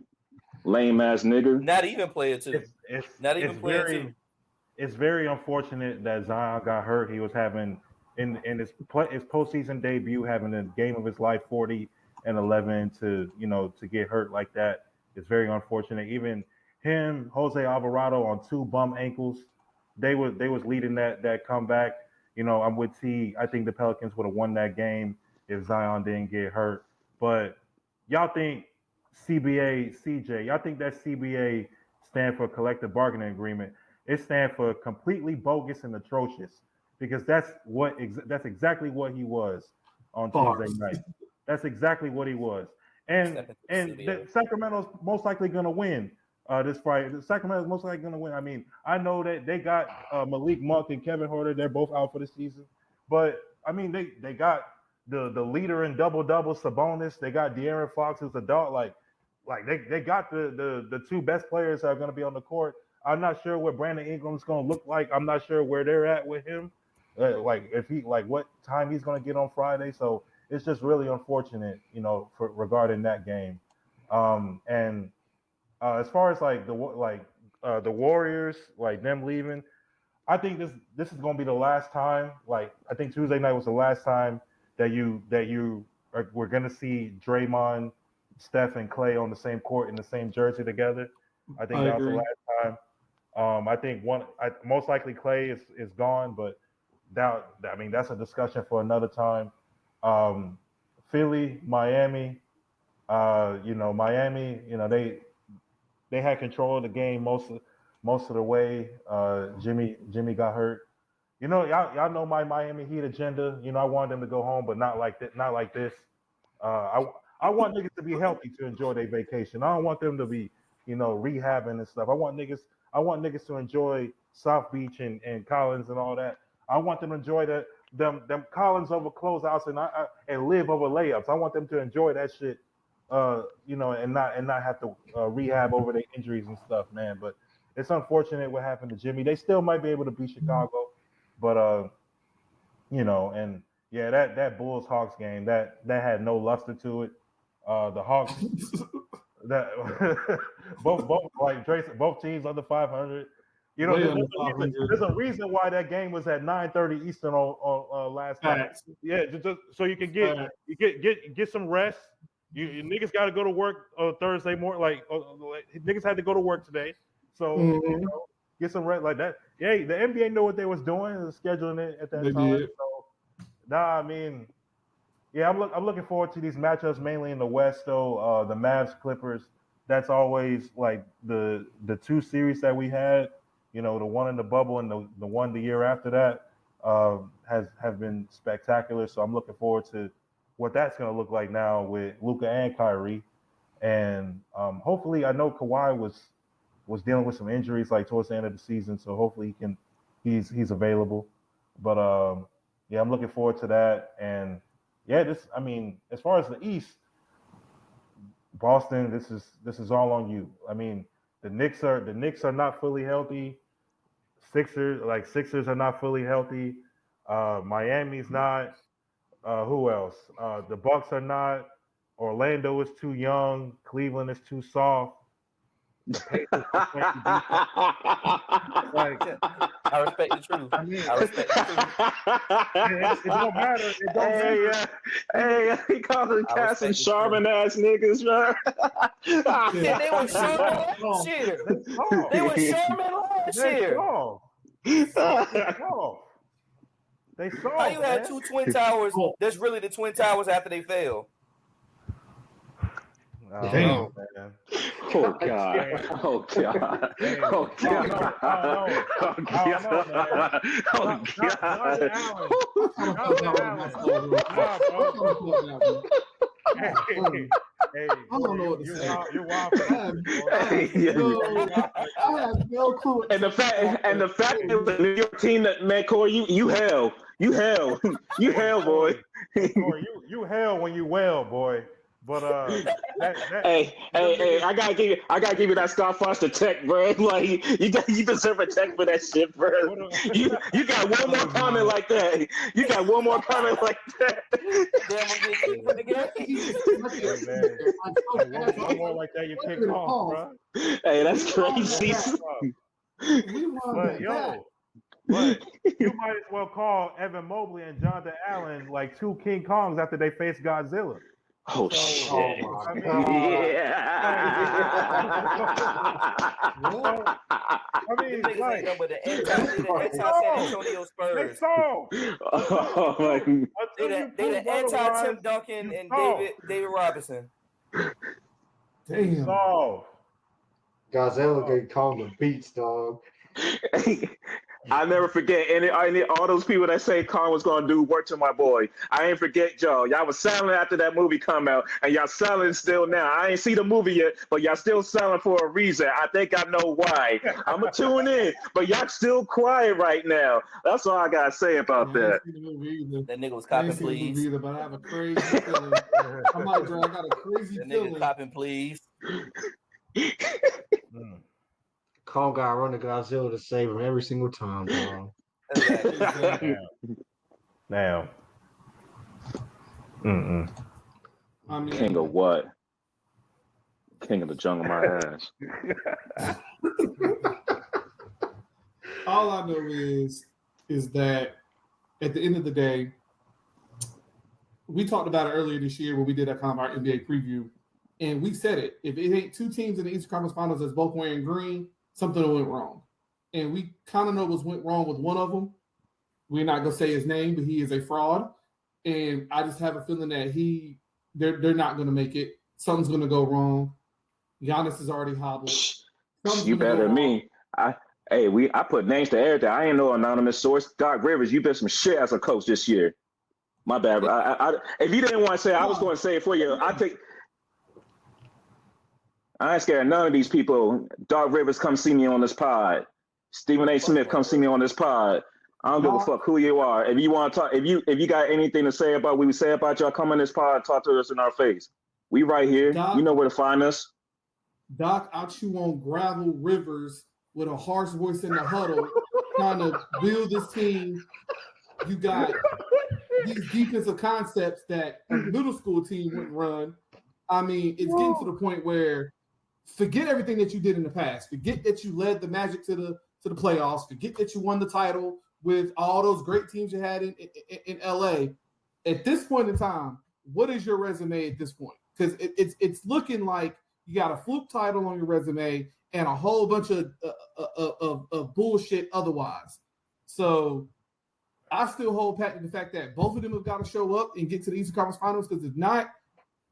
Lame ass nigga. Not even player 2. Not even player 2. It's very unfortunate that Zion got hurt. He was having in his postseason debut, having a game of his life, 40 and 11, to get hurt like that. It's very unfortunate. Even him, Jose Alvarado on 2 bum ankles, they was leading that comeback. I'm with T. I think the Pelicans would have won that game if Zion didn't get hurt. But y'all think CBA CJ. Y'all think that CBA stand for collective bargaining agreement? It stands for completely bogus and atrocious because that's exactly what he was on Tuesday night. That's exactly what he was. And Sacramento's most likely going to win this Friday. Sacramento's most likely going to win. I mean, I know that they got Malik Monk and Kevin Huerter. They're both out for the season. But, I mean, they got the leader in double-double, Sabonis. They got De'Aaron Fox, who's a dog. Like they got the two best players that are going to be on the court. I'm not sure what Brandon Ingram's going to look like. I'm not sure where they're at with him. What time he's going to get on Friday. So it's just really unfortunate, regarding that game. And as far as the Warriors, like them leaving, I think this is going to be the last time. Like I think Tuesday night was the last time that we're going to see Draymond, Steph, and Clay on the same court in the same jersey together. I think that was the last time. I think most likely Clay is gone, but that's a discussion for another time. Philly, Miami, Miami, they had control of the game most of the way. Jimmy got hurt. Y'all know my Miami Heat agenda. I want them to go home, but not like that, not like this. I want niggas to be healthy to enjoy their vacation. I don't want them to be, rehabbing and stuff. I want niggas to enjoy South Beach and Collins and all that. I want them to enjoy them Collins over closeouts and live over layups. I want them to enjoy that shit, and not have to rehab over their injuries and stuff, man. But it's unfortunate what happened to Jimmy. They still might be able to beat Chicago, but and yeah, that Bulls Hawks game that had no luster to it. The Hawks, both teams under 500. There's a reason why that game was at 9:30 Eastern on last night. Yeah, just so you can get some rest. You niggas got to go to work Thursday morning. Niggas had to go to work today, so get some rest like that. Yeah, the NBA knew what they was doing and scheduling it at that time. Did. So, I mean, yeah, I'm looking forward to these matchups mainly in the West though. The Mavs Clippers. That's always like the two series that we had. The one in the bubble and the one the year after that have been spectacular. So I'm looking forward to what that's going to look like now with Luka and Kyrie. And hopefully, I know Kawhi was dealing with some injuries like towards the end of the season. So hopefully he's available. But yeah, I'm looking forward to that. And yeah, as far as the East, Boston, this is all on you. I mean, the Knicks are not fully healthy. Sixers are not fully healthy. Miami's not. Who else? The Bucks are not. Orlando is too young. Cleveland is too soft. The Pacers I respect the truth. I respect the truth. It don't matter. It don't matter. Hey, he called them cats some Charmin ass niggas, man. Yeah, they were Sherman last year. They were Sherman last year. They saw. How you had two Twin Towers? That's really the Twin Towers after they fell. Damn, man. Oh God! Oh God! Oh God! Oh God! Hey, I don't know what to say. You're wild. I have no clue. And the fact that it was a New York team that, man, Corey, you hell, boy. Corey, you hell when you well, boy. But hey, I gotta give you that Scott Foster tech, bro. Like you deserve a tech for that shit, bro. You got one more comment like that. You got one more comment like that. One more like that, you kick off, bro. Hey, that's crazy. But you might as well call Evan Mobley and Jonathan Allen like two King Kongs after they faced Godzilla. Oh shit! I mean, but the anti-San Antonio Spurs. They the anti-Tim Duncan and David Robinson. Damn. Soft. Gazelle get called the beats, dog. I never forget all those people that say Carl was gonna do work to my boy. I ain't forget y'all. Y'all was silent after that movie come out, and y'all silent still now. I ain't see the movie yet, but y'all still silent for a reason. I think I know why. I'ma tune in, but y'all still quiet right now. That's all I gotta say about that. That nigga was I copping, ain't seen the movie please. either, but I have a crazy feeling. I'm like, bro, I got a crazy That nigga feeling. copping, please. Call guy run to Godzilla to save him every single time, dog. Exactly. Now. I mean, King of what? King of the jungle, my ass. all I know is that at the end of the day, we talked about it earlier this year when we did our NBA preview, and we said it. If it ain't two teams in the Eastern Conference Finals that's both wearing green, something went wrong. And we kind of know what's went wrong with one of them. We're not gonna say his name, but he is a fraud. And I just have a feeling that they're not gonna make it. Something's gonna go wrong. Giannis is already hobbled. You better than me. I put names to everything. I ain't no anonymous source. Doc Rivers, you been some shit as a coach this year. My bad. If you didn't want to say it, I was going to say it for you. I ain't scared of none of these people. Doc Rivers, come see me on this pod. Stephen A. Smith, come see me on this pod. I don't give a fuck who you are. If you want to talk, if you got anything to say about what we say about y'all, come on this pod, talk to us in our face. We right here. Doc, you know where to find us. Doc out you on gravel rivers with a harsh voice in the huddle, trying to build this team. You got these defensive concepts that a middle school team wouldn't run. I mean, it's getting to the point where forget everything that you did in the past. Forget that you led the Magic to the playoffs. Forget that you won the title with all those great teams you had in LA. At this point in time, what is your resume at this point? Because it's looking like you got a fluke title on your resume and a whole bunch of bullshit otherwise. So I still hold pat to the fact that both of them have got to show up and get to the Eastern Conference Finals, because if not,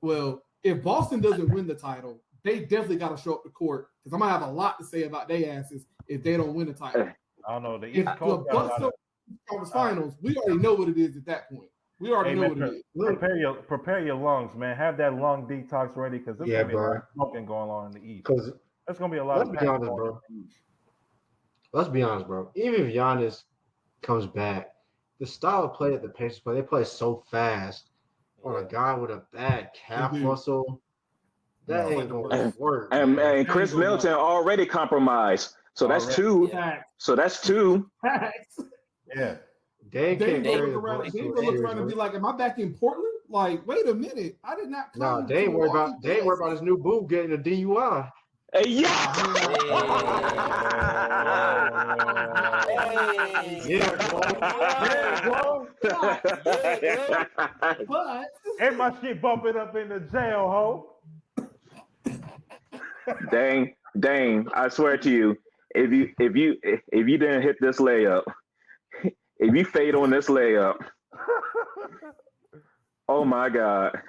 well, if Boston doesn't win the title, they definitely got to show up to court, because I'm going to have a lot to say about their asses if they don't win the title. I don't know. The If East the Coast got a Bucks lot don't of. win the Conference Finals, we already know what it is at that point. We already know what it is. Prepare your lungs, man. Have that lung detox ready, because there's gonna be a lot of smoking going on in the East. Because there's gonna be a lot let's of. be honest, bro. Let's be honest, bro. Even if Giannis comes back, the style of play that the Pacers play, they play so fast on a guy with a bad calf muscle. That ain't gonna work. And Chris Middleton already compromised. So that's two. So that's two. Yeah. They look around and be like, "Am I back in Portland?" Like, wait a minute, I did not come. No, they ain't worried about his new boo getting a DUI. Hey, yeah. But and my shit bumping up in the jail, ho. Dang, I swear to you, if you didn't hit this layup, if you fade on this layup, oh my god.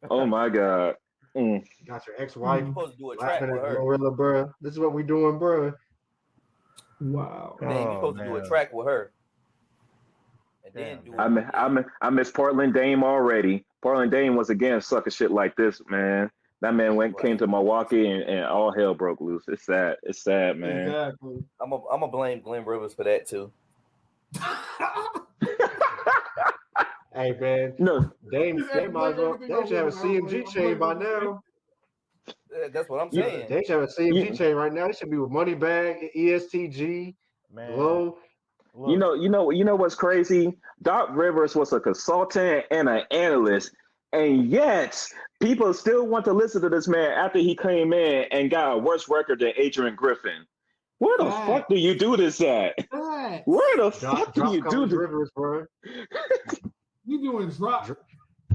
Got your ex-wife supposed to do a track laughing with at her. Gorilla, bro. This is what we doing, bro. Wow. Dang, you supposed to do a track with her. And then do I miss Portland Dame already. Portland Dame was again sucking shit like this, man. That man came to Milwaukee and all hell broke loose. It's sad. It's sad, man. Exactly. I'm gonna blame Glenn Rivers for that too. Hey, man. No. They might as well. They should have a CMG chain by now. That's what I'm saying. They should have a CMG chain right now. They should be with Moneybag, ESTG, Glow. You know what's crazy? Doc Rivers was a consultant and an analyst, and yet people still want to listen to this man after he came in and got a worse record than Adrian Griffin. Where the fuck do you do this at? Where the fuck do you do this? Rivers, bro. You doing drop?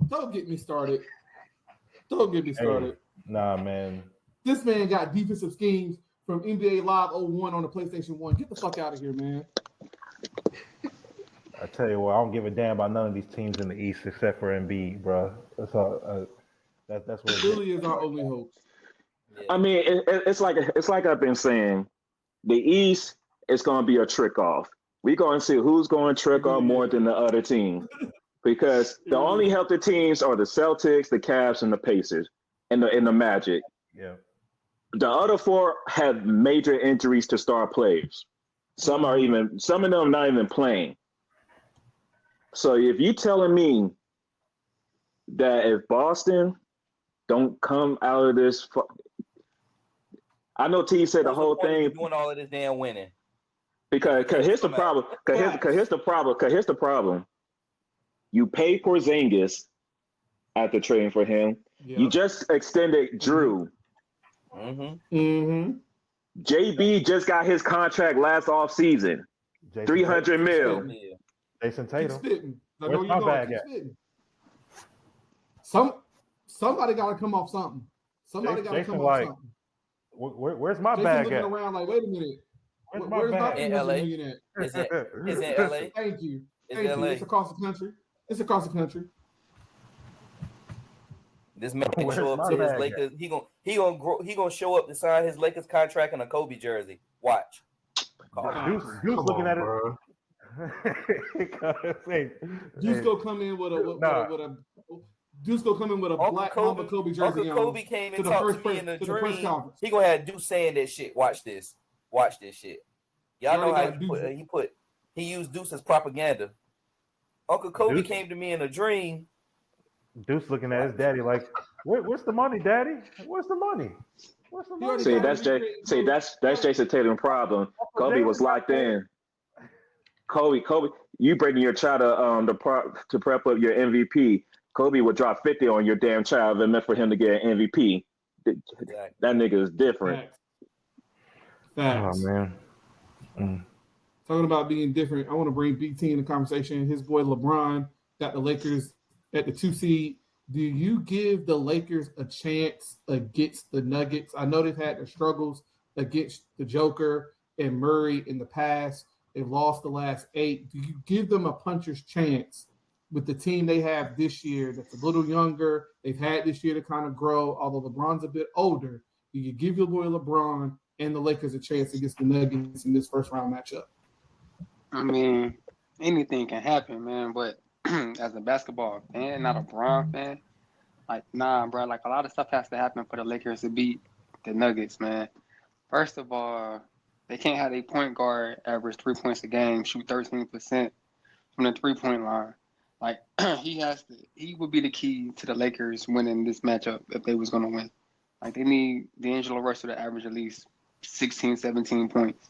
Don't get me started. Don't get me started. Hey, nah, man. This man got defensive schemes from NBA Live 01 on the PlayStation 1. Get the fuck out of here, man. I tell you what, I don't give a damn about none of these teams in the East except for Embiid, bro. That's all. That's what Philly is our only hope. Yeah. I mean, it's like I've been saying. The East is going to be a trick off. We're going to see who's going to trick off more than the other team, because the only healthy teams are the Celtics, the Cavs, and the Pacers, and the Magic. Yeah. The other four have major injuries to star players. Some of them not even playing. So if you telling me that if Boston don't come out of this, I know T said the whole thing doing all of this damn winning. because here's the problem. Here's the problem. You pay Porzingis after trading for him. Yep. You just extended Drew. JB just got his contract last off season. 300 mil. Jason Keep Tatum. spitting. I Where's know my you're going. bag Keep at? spitting. Somebody got to come off something. Somebody got to Jason, come off something. Where's my Jason bag looking at? around like, wait a minute. Where's Where's my my bag? In 300 LA. million at? Is in LA. Thank you. It's Thank you. LA. It's across the country. It's across the country. This man can Where's show up my to his bag Lakers. He gonna show up to sign his Lakers contract in a Kobe jersey. Watch. Deuce looking at it. Bro. Dude's gonna come in with a Dude's gonna come in with a black Mamba Kobe jersey Uncle Kobe on came to and the talked first to me in the to the press dream. conference. He gonna have Deuce saying that shit. Watch this. Watch this shit. Y'all know how he used Deuce as propaganda. Uncle Kobe Deuce came to me in a dream. Deuce looking at his daddy like, where's the money, daddy? Where's the money? Where's the money? See, that's Jason Tatum's problem. Kobe was locked in. Kobe, you bringing your child to prep up your MVP. Kobe would drop 50 on your damn child if it meant for him to get an MVP. Exactly. That nigga is different. Facts. Oh man. Talking about being different, I want to bring BT in the conversation. His boy LeBron got the Lakers at the 2 seed. Do you give the Lakers a chance against the Nuggets? I know they've had their struggles against the Joker and Murray in the past. They've lost the last 8. Do you give them a puncher's chance with the team they have this year that's a little younger? They've had this year to kind of grow, although LeBron's a bit older. Do you give your boy LeBron and the Lakers a chance against the Nuggets in this first round matchup? I mean, anything can happen, man. But as a basketball fan, not a Bron fan, like, nah, bro. Like, a lot of stuff has to happen for the Lakers to beat the Nuggets, man. First of all, they can't have a point guard average 3 points a game, shoot 13% from the 3-point line. Like, he would be the key to the Lakers winning this matchup if they was going to win. Like, they need D'Angelo Russell to average at least 16, 17 points.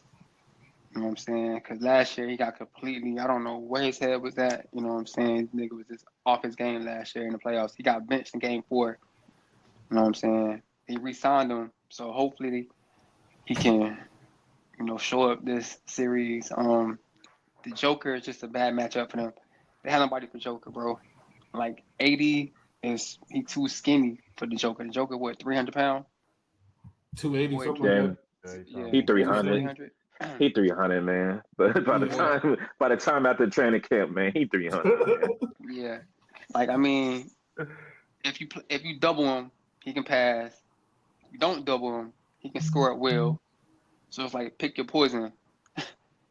You know what I'm saying? Because last year he got completely, I don't know where his head was at. You know what I'm saying? Nigga was just off his game last year in the playoffs. He got benched in game 4. You know what I'm saying? He re-signed him. So hopefully he can, show up this series. The Joker is just a bad matchup for them. They have nobody for Joker, bro. Like, 80 he too skinny for the Joker. The Joker, what, 300 pounds? 280, something Damn. like that. Yeah. He 300. He 300, man. But by the time after training camp, man, he 300. Man. Yeah. Like, I mean, if you double him, he can pass. If you don't double him, he can score at will. So it's like, pick your poison.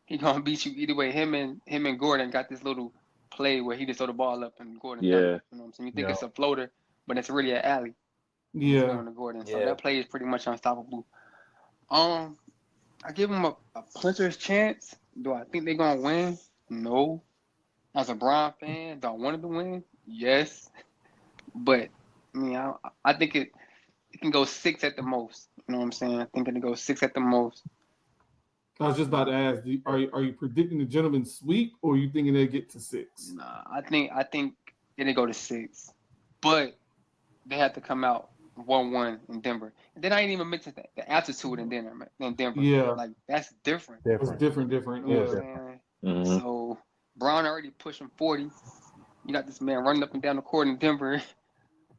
He gonna beat you either way. Him and Gordon got this little play where he just throw the ball up and Gordon does it. You know what I'm saying? You think it's a floater, but it's really an alley. Yeah. Going to Gordon. So that play is pretty much unstoppable. I give him a puncher's chance. Do I think they're gonna win? No. As a Bron fan, do I want them to win? Yes. But I mean, I think it can go 6 at the most. You know what I'm saying? I think it can go 6 at the most. I was just about to ask, are you predicting the gentleman's sweep, or are you thinking they'll get to 6? Nah, I think it'll go to 6. But they have to come out 1-1 in Denver. And then I ain't even mentioned the altitude in Denver. Yeah. Like, that's different. It's different. You know what Yeah. I'm saying? So Bron already pushing 40. You got this man running up and down the court in Denver.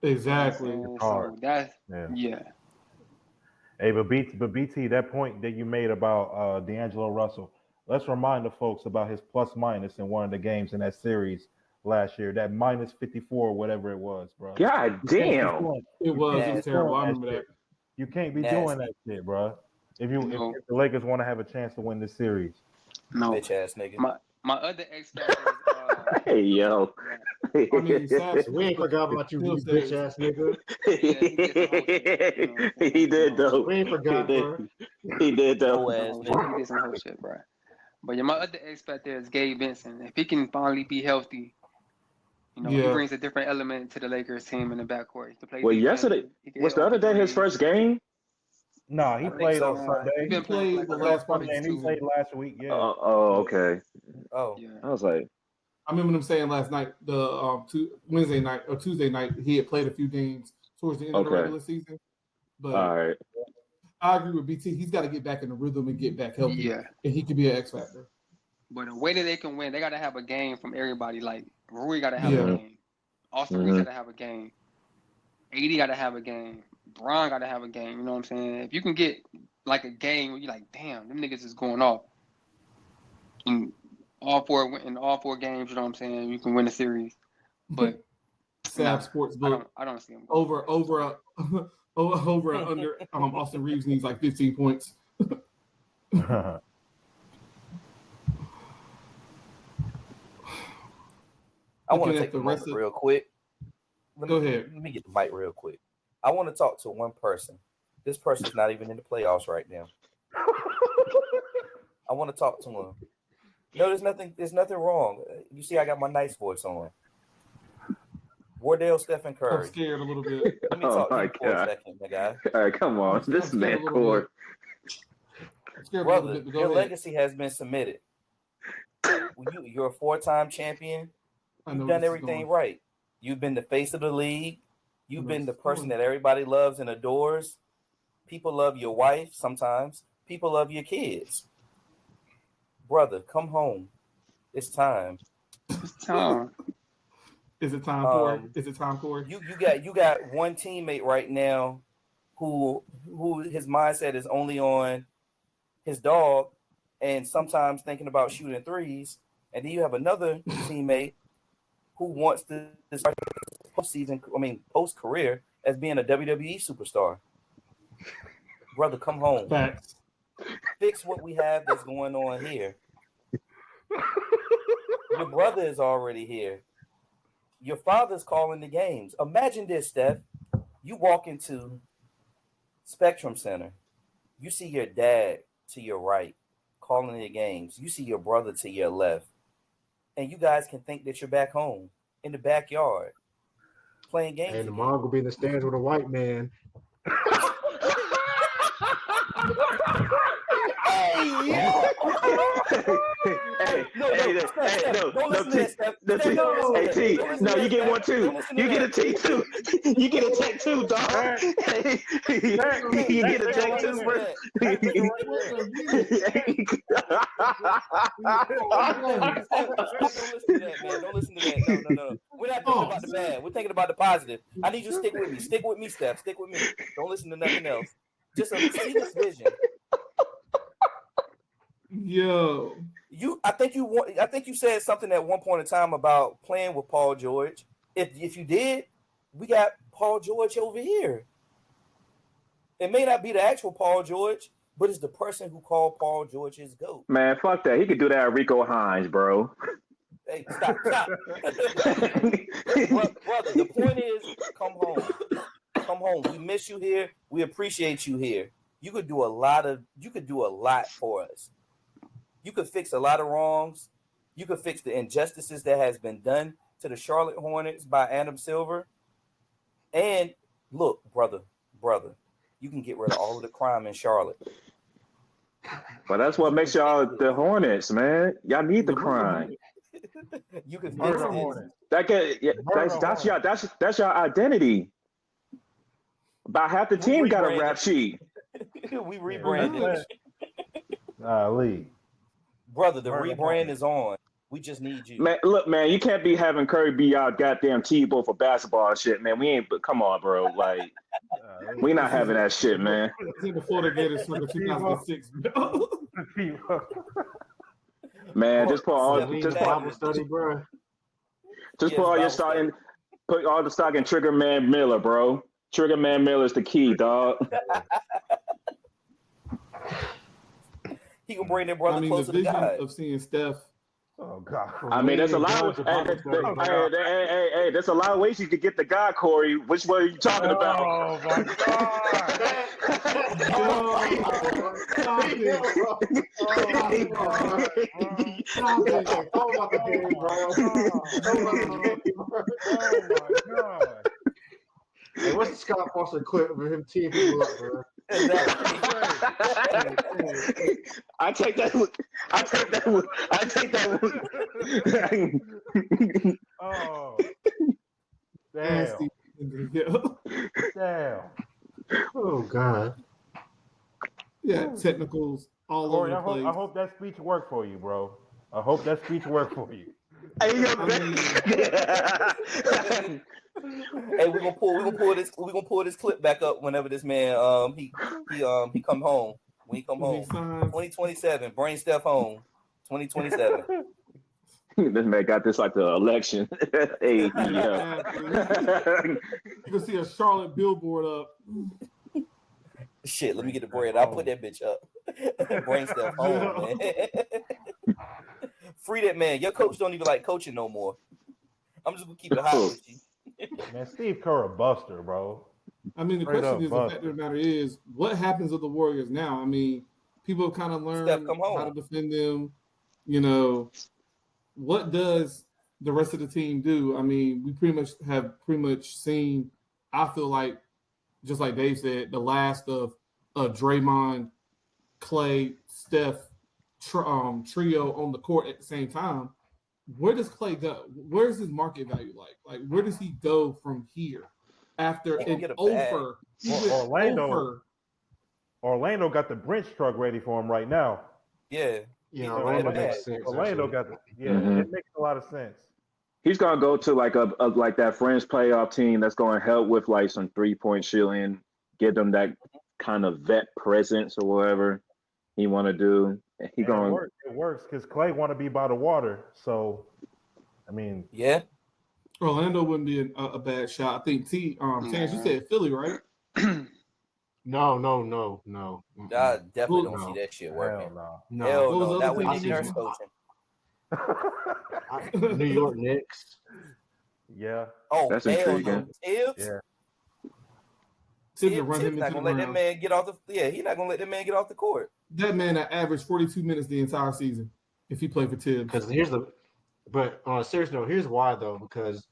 Exactly. You know what I'm saying? So that's yeah. Hey, but BT, that point that you made about D'Angelo Russell, let's remind the folks about his plus minus in one of the games in that series last year. That minus 54, whatever it was, bro. God damn. It was terrible. I remember that. You can't be doing that shit, bro. If the Lakers want to have a chance to win this series. No. Bitch ass nigga. My other X factor is Hey yo. I mean, we ain't forgot about you bitch ass nigga. He did though. We ain't forgot, bro. He did though. He did some whole shit, bro. But yeah, my other X factor is Gabe Vincent. If he can finally be healthy, he brings a different element to the Lakers team in the backcourt. He can play yesterday was the other day his first game? No, he played on Sunday. He played the last part and he played last week. Yeah. Okay. Oh, yeah. I was like, I remember them saying last night, Wednesday night or Tuesday night, he had played a few games towards the end of the regular season. But all right. I agree with BT. He's got to get back in the rhythm and get back healthy. Yeah. And he could be an X factor. But the way that they can win, they got to have a game from everybody. Like, Rui got to have a game. Austin Reeves got to have a game. AD got to have a game. Bron got to have a game. You know what I'm saying? If you can get, like, a game where you're like, damn, them niggas is going off. In all four games, you know what I'm saying? You can win a series. But Sab Sportsbook. I don't see him. Over under Austin Reeves needs like 15 points. I want to take the moment real quick. Go ahead. Let me get the mic real quick. I want to talk to one person. This person's not even in the playoffs right now. I want to talk to him. No, there's nothing wrong. You see, I got my nice voice on. Wardell, Steph, and Curry. I'm scared a little bit. Let me talk to you for a second, my guy. All right, come on. This man core. Brother, your legacy has been submitted. You're a 4-time champion. You've done everything right. You've been the face of the league. You've been the person that everybody loves and adores. People love your wife sometimes. People love your kids. Brother, come home. It's time. It's time. Is it time for it? Is it time for it? You got one teammate right now who his mindset is only on his dog and sometimes thinking about shooting threes. And then you have another teammate who wants to start post-career as being a WWE superstar. Brother, come home. Facts. Fix what we have that's going on here. Your brother is already here. Your father's calling the games. Imagine this, Steph. You walk into Spectrum Center. You see your dad to your right calling the games. You see your brother to your left. And you guys can think that you're back home in the backyard playing games. And the mom will be in the stands with a white man. No, you get one too. You get a T too. You get a tech too, dog. You get a tech too, bro. Don't listen to that. No. We're not thinking about the bad. We're thinking about the positive. I need you to stick with me. Stick with me, Steph. Stick with me. Don't listen to nothing else. Just see this vision. Yo, I think you said something at one point in time about playing with Paul George. If you did, we got Paul George over here. It may not be the actual Paul George, but it's the person who called Paul George his GOAT. Man, fuck that. He could do that at Rico Hines, bro. Hey, stop. Brother, the point is, come home. Come home. We miss you here. We appreciate you here. You could do a lot for us. You could fix a lot of wrongs. You could fix the injustices that has been done to the Charlotte Hornets by Adam Silver. And look, brother, you can get rid of all of the crime in Charlotte. But that's what makes y'all the Hornets, man. Y'all need the crime. You can fix it. That's your identity. About half the team got a rap sheet. We rebranded. Lee. Brother, the rebrand is on. We just need you. Man, look, man, you can't be having Curry be our goddamn Tebow for basketball and shit, man. We ain't, but come on, bro. Like, we not having that shit, man. The Florida Gators for the 2006. Man, just put all, Bible study, bro. Just Yes, put all your Bible stock study. in. Put all the stock in Trigger Man Miller, bro. Trigger Man Miller is the key, dog. He can bring their I brother mean, the closer to vision God. of seeing Steph. Oh God. I mean, there's a Way lot above of the Bible study, bro. hey, there's a lot of ways you could get the guy, Corey. Which one are you talking about? Oh my God. Stop it. Oh my God. Stop it. Hey, talk about the game, bro. Talk about the game, bro. Oh my God. Hey, what's the Scott Foster clip of him teeing people up, bro? Exactly. I take that. I take that. I take that. Oh. Damn. Nasty. Damn. Oh God. Yeah, technicals all Corey, over the place. I hope that speech worked for you, bro. I hope that speech worked for you. Hey, yo, Hey, we're gonna pull this clip back up whenever this man he come home. When he come When he home. signs. 2027. Bring Steph home. 2027. This man got this like the election. Hey, yeah. You can see a Charlotte billboard up. Shit, let me get the bread. I'll put that bitch up. Bring Steph home, man. Free that man. Your coach don't even like coaching no more. I'm just gonna keep it hot with you. Man, Steve Kerr a buster, bro. I mean, the Straight question up is, the buster. fact of the matter is, what happens with the Warriors now? I mean, people have kind of learned come home. how to defend them. You know, what does the rest of the team do? I mean, we pretty much seen, I feel like, just like Dave said, the last of Draymond, Clay, Steph trio on the court at the same time. Where does Clay go? Where's his market value like? Like, where does he go from here after He can an get a over? Orlando got the Brinch truck ready for him right now. Yeah. Yeah, He Orlando can get a makes sense. Orlando Actually. got it makes a lot of sense. He's gonna go to like a like that French playoff team that's gonna help with like some 3-point shooting, give them that kind of vet presence or whatever he want to do. He going It works because Clay want to be by the water. So, I mean, Yeah. Orlando wouldn't be a bad shot. I think Terrence, you said Philly, right? No. I definitely don't No. see that shit hell working. no. No. Hell What was no. the Not other with thing Nick you Nurse said? coaching. New York Knicks. Yeah. Oh, That's hell intriguing. no. Tibbs? Yeah. Tibbs run Tibbs him not into the gonna let that ground. man get off the he's not gonna let that man get off the court. That man that averaged 42 minutes the entire season if he played for Tibbs. Because but on a serious note, here's why though. Because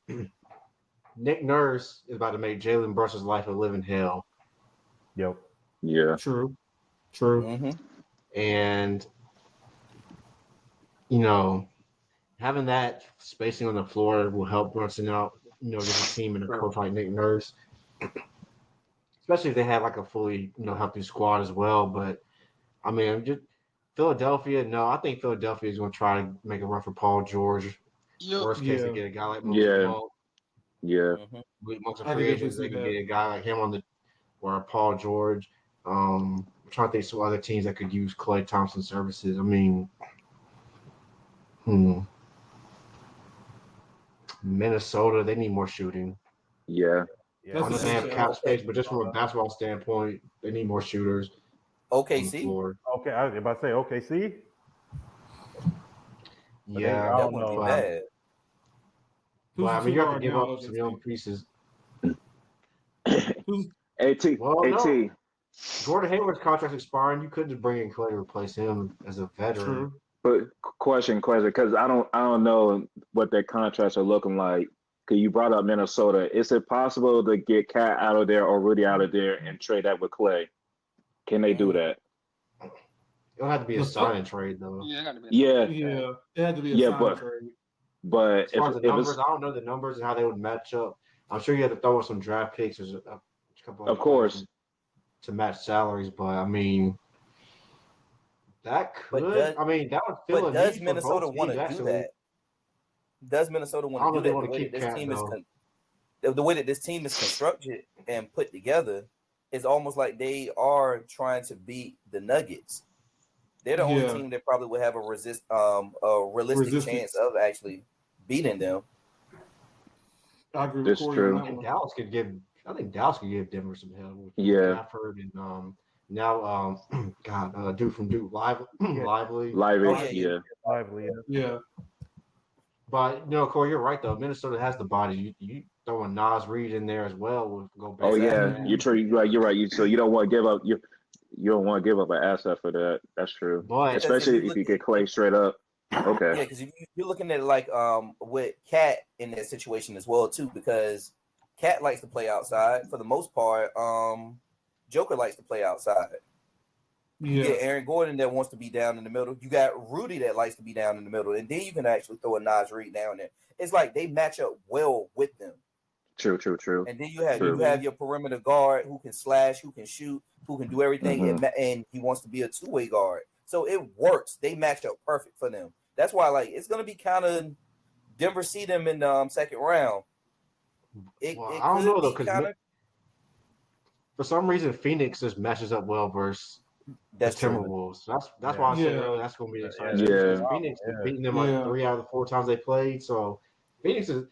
Nick Nurse is about to make Jalen Brunson's life a living hell, Yep. yeah. True. Mm-hmm. and having that spacing on the floor will help Brunson out. Against a team and a coach like Nick Nurse, especially if they have like a fully healthy squad as well. But I mean, just Philadelphia. No, I think Philadelphia is going to try to make a run for Paul George. Worst case, they get a guy like Malik Yeah. Monk. I Free could agents, they definitely can see get a guy like him or Paul George. I'm trying to think of some other teams that could use Clay Thompson's services. I mean, Minnesota, they need more shooting. Yeah. Yeah. I know they have cap space, but just from a basketball standpoint, they need more shooters on the OKC. floor. Okay, I was about to say OKC. Yeah, I That don't wouldn't be know. bad. but I mean, you have to Who's the give two guard up now, some OKC? young pieces. AT. Well, AT. no. Gordon Hayward's contract's expiring. You could just bring in Clay to replace him as a veteran. True. But question, because I don't know what their contracts are looking like. Because you brought up Minnesota, is it possible to get Cat out of there or Rudy out of there and trade that with Clay? Can they do that? It'll have to be a sign and trade, though. Yeah, it gotta be. Yeah, Yeah, it had to be a sign trade. but As far as the if numbers, it's I don't know the numbers and how they would match up. I'm sure you have to throw in some draft picks or a couple of course. to match salaries, but I mean, that But could. does- I mean, that would fill But a does need Minnesota for both want teams, to do actually. that? Does Minnesota I want don't to know do if they that? want The to way keep that this Cat, team is though. the way that this team is constructed and put together, it's almost like they are trying to beat the Nuggets. They're the only team that probably would have a realistic chance of actually beating them. I agree with That's Corey true. on that And one. I think Dallas could give Denver some help with Yeah. Stafford and now dude from Duke, Lively. Lively, Oh, yeah. yeah. Lively. Yeah. But Corey, you're right though. Minnesota has the body. You throwing Nas Reed in there as well with Gobert. Oh yeah, Exactly. you're true. You're right. So you don't want to give up. You don't want to give up an asset for that. That's true. But Because Especially if you if you look get Clay straight up. Okay. Yeah, because if you're looking at it like with Cat in that situation as well too, because Cat likes to play outside for the most part. Joker likes to play outside. You Yeah. get Aaron Gordon that wants to be down in the middle. You got Rudy that likes to be down in the middle, and then you can actually throw a Nas Reed down there. It's like they match up well with them. True. And then you have True. your perimeter guard who can slash, who can shoot, who can do everything, Mhm. and he wants to be a two-way guard. So it works. They match up perfect for them. That's why it's going to be kind of Denver see them in the second round. I don't know though, because of for some reason Phoenix just matches up well versus the that's true. Timberwolves. So that's why I said Yeah. earlier that's going to be exciting. Yeah. Because Phoenix is Yeah. beating them Yeah. like 3 out of the 4 times they played. So Phoenix is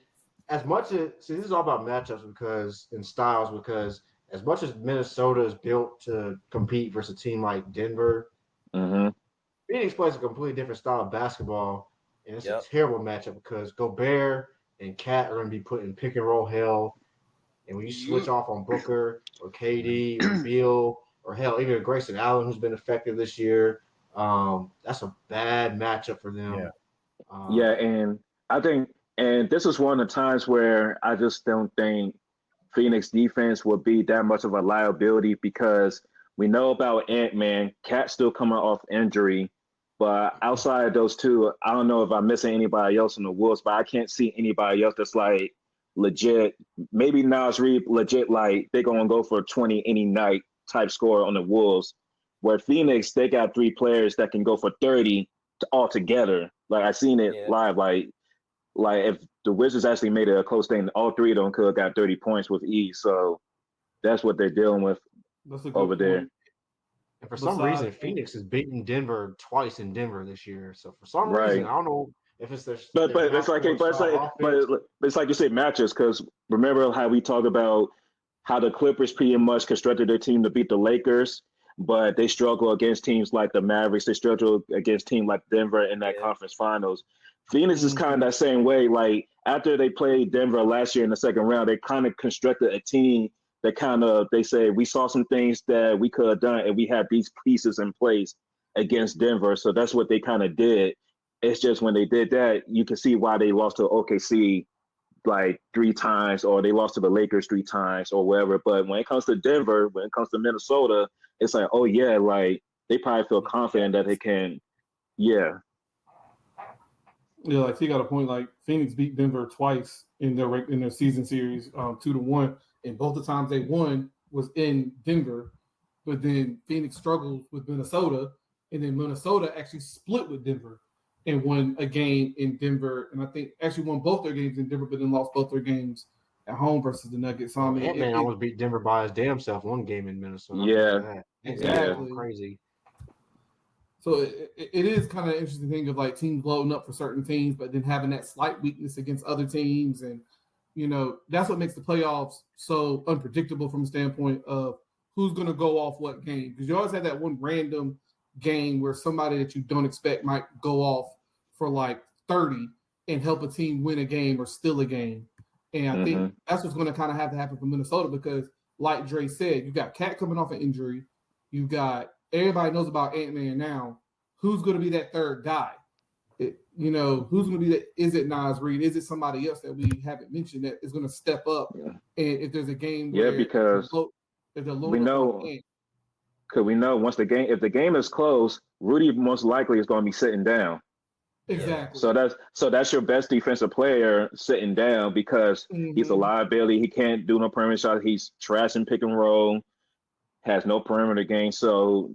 as much as this is all about matchups and styles because as much as Minnesota is built to compete versus a team like Denver, Mm-hmm. Phoenix plays a completely different style of basketball, and it's Yep. a terrible matchup because Gobert and Cat are going to be put in pick and roll hell, and when you switch off on Booker or KD or Beal or hell even Grayson Allen who's been effective this year, that's a bad matchup for them. Yeah. Yeah, and I think, and this is one of the times where I just don't think Phoenix defense will be that much of a liability because we know about Ant-Man, Cat still coming off injury, but outside of those two, I don't know if I'm missing anybody else in the Wolves, but I can't see anybody else that's like legit. Maybe Nas Reed legit, like they're gonna go for 20 any night type score on the Wolves. Where Phoenix, they got 3 players that can go for 30 altogether. Like I seen it Yeah. live. Like if the Wizards actually made it a close thing, all 3 of them could have got 30 points with ease. So that's what they're dealing with That's a good over there. point. And for some Besides- reason, Phoenix has beaten Denver twice in Denver this year. So for some Right. reason, I don't know if it's their But it's like it's like you say matches because remember how we talked about how the Clippers pretty much constructed their team to beat the Lakers, but they struggle against teams like the Mavericks. They struggle against teams like Denver in that Yeah. conference finals. Phoenix is kind of that same way. Like after they played Denver last year in the second round, they kind of constructed a team that they say we saw some things that we could have done and we had these pieces in place against Denver. So that's what they kind of did. It's just when they did that, you can see why they lost to OKC like 3 times, or they lost to the Lakers 3 times, or whatever. But when it comes to Denver, when it comes to Minnesota, it's like, oh yeah, like they probably feel confident that they can, yeah. Yeah, like he got a point. Like Phoenix beat Denver twice in their season series, 2-1, and both the times they won was in Denver. But then Phoenix struggled with Minnesota, and then Minnesota actually split with Denver and won a game in Denver, and I think actually won both their games in Denver, but then lost both their games at home versus the Nuggets. So, I mean, Ant-Man almost beat Denver by his damn self one game in Minnesota. Yeah. Exactly. Crazy. So it is kind of an interesting thing of like teams loading up for certain teams, but then having that slight weakness against other teams. And, that's what makes the playoffs so unpredictable from a standpoint of who's going to go off what game. Because you always have that one random game where somebody that you don't expect might go off for like 30 and help a team win a game or steal a game. And I think that's what's going to kind of have to happen for Minnesota because, like Dre said, you got Cat coming off an injury. You got everybody knows about Ant-Man now. Who's going to be that third guy? Who's going to be that? Is it Nas Reed? Is it somebody else that we haven't mentioned that is going to step up? Yeah. And if there's a game Yeah, where because we know if the game is close, Rudy most likely is going to be sitting down. Exactly. So that's your best defensive player sitting down because he's a liability. He can't do no perimeter shot. He's trash in pick and roll. Has no perimeter game. So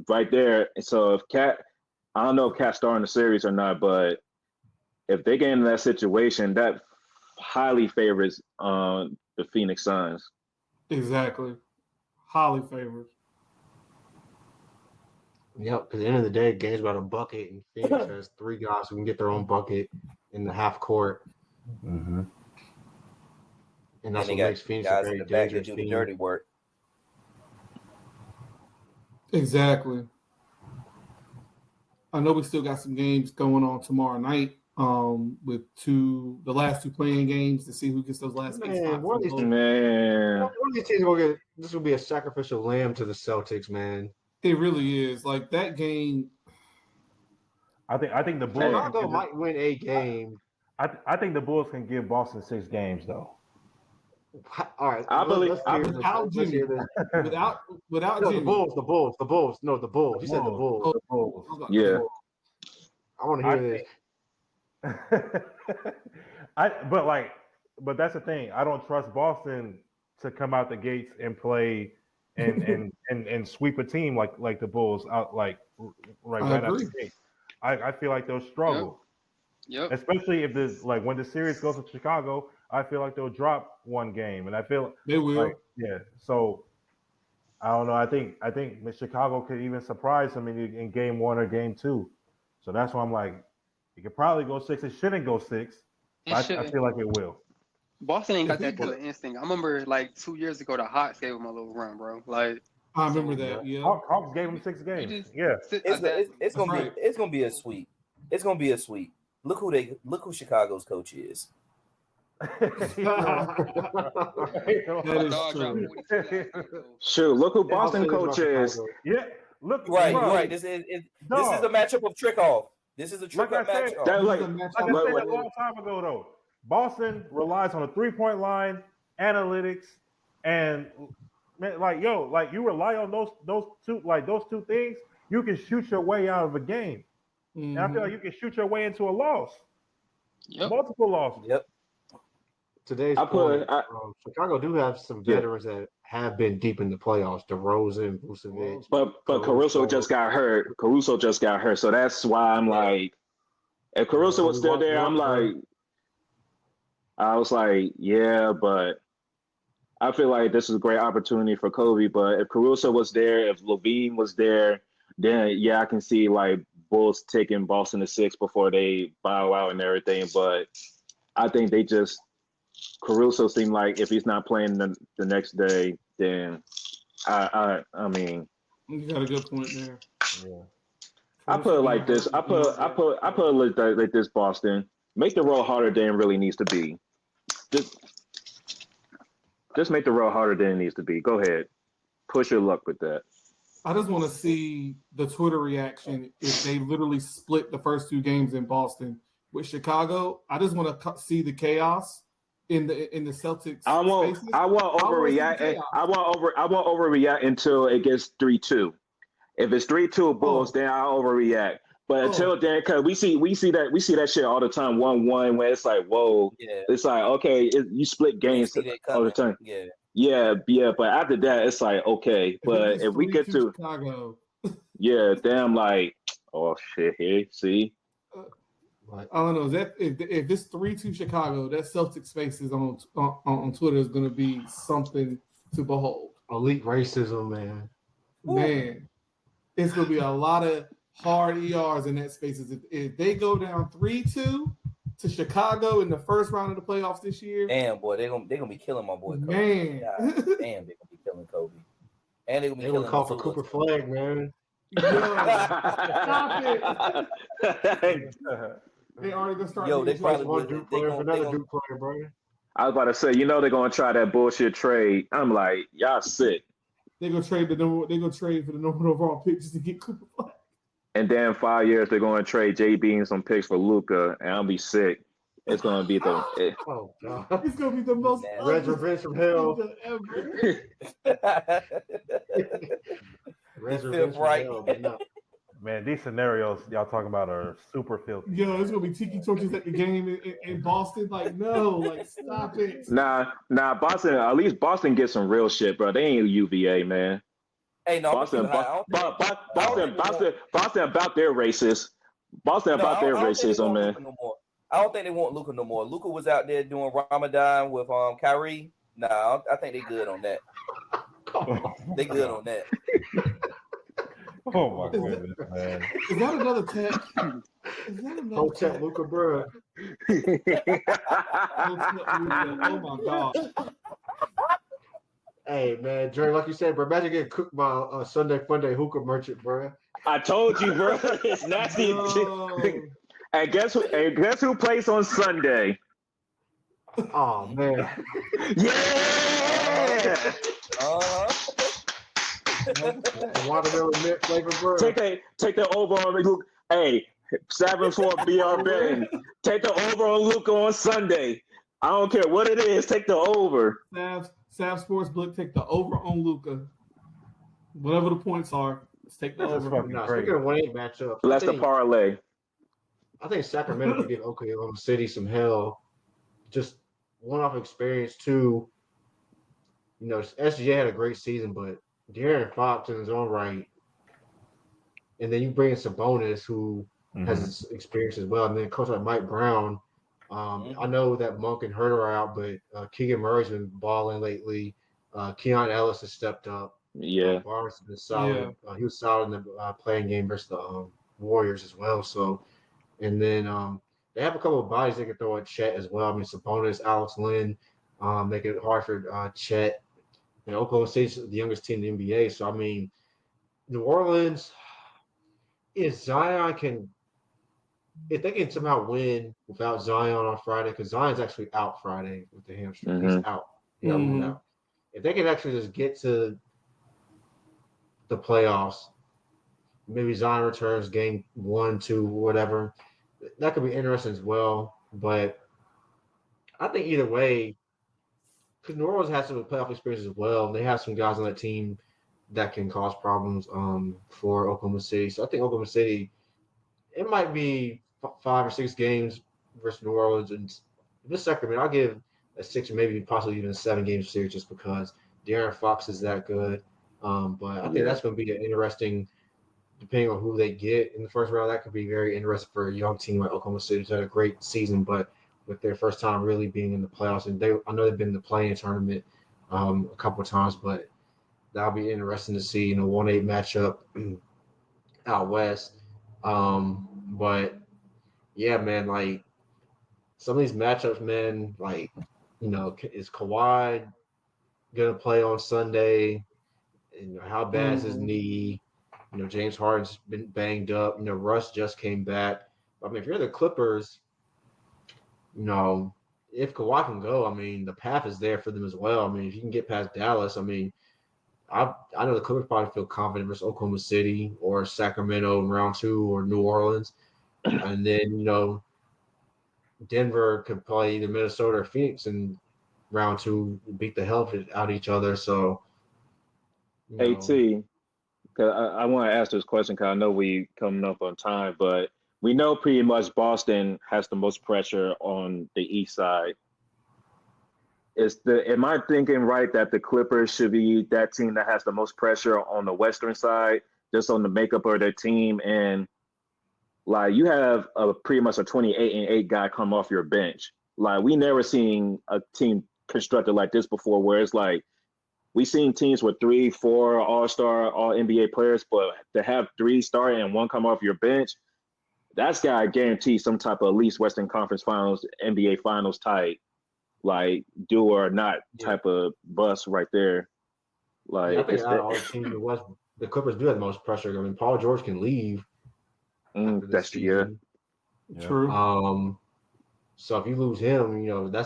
right there. So if Cat, I don't know if Cat's starting the series or not, but if they get into that situation, that highly favors the Phoenix Suns. Exactly. Highly favored. Yep, because at the end of the day, game's about a bucket, and Phoenix has 3 guys who can get their own bucket in the half court. And that's they what got makes Phoenix a guys in very the back that dangerous do the team. dirty work. Exactly. I know we still got some games going on tomorrow night. With the last two playing games to see who gets those last 8 Man, spots. one of these Man, one of these teams will get. This will be a sacrificial lamb to the Celtics, man. It really is. Like that game. I think the Bulls. Chicago might win a game. I think the Bulls can give Boston 6 games though. All right, I believe- let's hear this. Without Let's hear Jimmy. this. Without No, Jimmy. the Bulls. No, the Bulls. He said the Bulls. The Bulls. yeah. I want to hear this. But that's the thing. I don't trust Boston to come out the gates and play and sweep a team like the Bulls out right out the gate. I feel like they'll struggle. Yep. Especially if when the series goes to Chicago, I feel like they'll drop one game, and I feel They will. So I don't know. I think Chicago could even surprise them in game 1 or game 2. So that's why I'm like, it could probably go 6. It shouldn't go 6. I feel like it will. Boston ain't got that killer instinct. I remember 2 years ago the Hawks gave him a little run, bro. I remember that. Yeah. Hawks gave him 6 games. It's gonna be a sweep. It's gonna be a sweep. Look who Chicago's coach is. Shoot, look who Boston coach is. Yeah, look. Right. This is a matchup of trick off. This is a trick off matchup. I said a long time ago though. Boston relies on a 3-point line, analytics, and man, you rely on those two things. You can shoot your way out of a game. Mm-hmm. And I feel like you can shoot your way into a loss. Yep. Multiple losses. Yep. Today's Chicago do have some veterans that have been deep in the playoffs. DeRozan, Vucevic. But Caruso just got hurt. So that's why I'm like, if Caruso was still there, I was like, yeah, but I feel like this is a great opportunity for Kobe. But if Caruso was there, if Levine was there, then yeah, I can see Bulls taking Boston to 6 before they bow out and everything. But I think Caruso seemed like if he's not playing the next day, then I mean, you got a good point there. Yeah. I put it like this. I put it like this. Boston, make the road harder than it really needs to be. Just make the road harder than it needs to be. Go ahead, push your luck with that. I just want to see the Twitter reaction if they literally split the first 2 games in Boston with Chicago. I just want to see the chaos in the Celtics. I won't overreact. I won't overreact until it gets 3-2. If it's 3-2 Bulls, then I'll overreact. But until then, because we see that shit all the time, 1-1, where it's like, whoa, it's like, okay, you split games all the time. Yeah. But after that, it's like, okay. But if we get to Chicago, then I'm like, oh shit, here, see. I don't know. If this 3-2 Chicago, that Celtics faces on Twitter is going to be something to behold. Elite racism, man. Man, it's going to be a lot of hard ERs in that space. If they go down 3-2 to Chicago in the first round of the playoffs this year, damn boy, they're gonna be killing my boy Kobe. Man, damn, they're gonna be killing Kobe, and they're gonna call for Cooper Flag, man. Stop it! They already gonna start. Yo, they probably one Duke player for another Duke player, bro. I was about to say, they're gonna try that bullshit trade. I'm like, y'all sick. They're gonna trade for the number overall pick just to get Cooper Flag. And then 5 years they're going to trade JB and some picks for Luka, and I'll be sick. It's going to be oh god, it's going to be the most revenge from hell ever. Revenge from hell, but no. Man, these scenarios y'all talking about are super filthy. Yo, it's gonna be tiki torches at the game in Boston. Stop it. Nah, Boston. At least Boston gets some real shit, bro. They ain't UVA, man. Hey, no, Boston about their racist. Boston about their racism, man. I don't think they want Luka no more. Luka was out there doing Ramadan with Kyrie. Nah, I think they good on that. They good on that. Oh my goodness, man. Is that another text? Is that another Hotep text? Luka, bro. Oh my god. Hey man, Dre, like you said, bro, imagine getting cooked by Sunday Funday hookah merchant, bro. I told you, bro. It's nasty. Yo. And guess who plays on Sunday? Oh man. Yeah. Watermelon mint flavor, bro. Take the over on Luke. Hey, 7-4 BR betting. Take the over on Luca on Sunday. I don't care what it is. Take the over. Sav Sportsbook, take the over on Luca. Whatever the points are, let's take the That's over. fucking Nah, great. speaking of Wayne matchups, That's the parlay. I think Sacramento could give Oklahoma City some hell. Just one-off experience, too. You know, SGA had a great season, but De'Aaron Fox in his own right. And then you bring in Sabonis, who has experience as well. And then coach like Mike Brown. I know that Monk and Herter are out, but Keegan Murray's been balling lately. Keon Ellis has stepped up. Yeah. Barnes has been solid. He was solid in the playing game versus the Warriors as well. So, and then they have a couple of bodies they can throw at Chet as well. I mean, Sabonis, Alex Lynn, make it hard for Chet. And Oklahoma State's the youngest team in the NBA. So, I mean, New Orleans, if they can somehow win without Zion on Friday, because Zion's actually out Friday with the hamstring. He's out. He's out. If they can actually just get to the playoffs, maybe Zion returns game 1, 2, whatever, that could be interesting as well. But I think either way, because New Orleans has some playoff experience as well, and they have some guys on that team that can cause problems for Oklahoma City. So I think Oklahoma City, it might be 5 or 6 games versus New Orleans. And this Sacramento, I'll give a 6 or maybe possibly even a 7-game series just because De'Aaron Fox is that good. But I think that's going to be an interesting, depending on who they get in the first round, that could be very interesting for a young team like Oklahoma City who's had a great season, but with their first time really being in the playoffs. And I know they've been in the play-in tournament a couple of times, but that'll be interesting to see in a 1-8 matchup out west. But yeah, man, like some of these matchups, man, like, you know, is Kawhi gonna play on Sunday? And how bad is his knee? You know, James Harden's been banged up. You know, Russ just came back. I mean, if you're the Clippers, you know, if Kawhi can go, I mean, the path is there for them as well. I mean, if you can get past Dallas, I mean, I know the Clippers probably feel confident versus Oklahoma City or Sacramento in round 2 or New Orleans. And then, you know, Denver could play either Minnesota or Phoenix in round 2, beat the hell out of each other. So, Hey, T, I want to ask this question because I know we coming up on time, but we know pretty much Boston has the most pressure on the east side. Am I thinking right that the Clippers should be that team that has the most pressure on the western side, just on the makeup of their team? And like you have pretty much a 28-8 guy come off your bench. Like we never seen a team constructed like this before, where it's like we've seen teams with 3, 4 all-star, all NBA players, but to have 3 starting and 1 come off your bench, that's got to guarantee some type of at least Western Conference Finals, NBA Finals type, like do or not type of bust right there. Like I think out of all the teams in the West, the Clippers do have the most pressure. I mean, Paul George can leave. That's True. So if you lose him, you know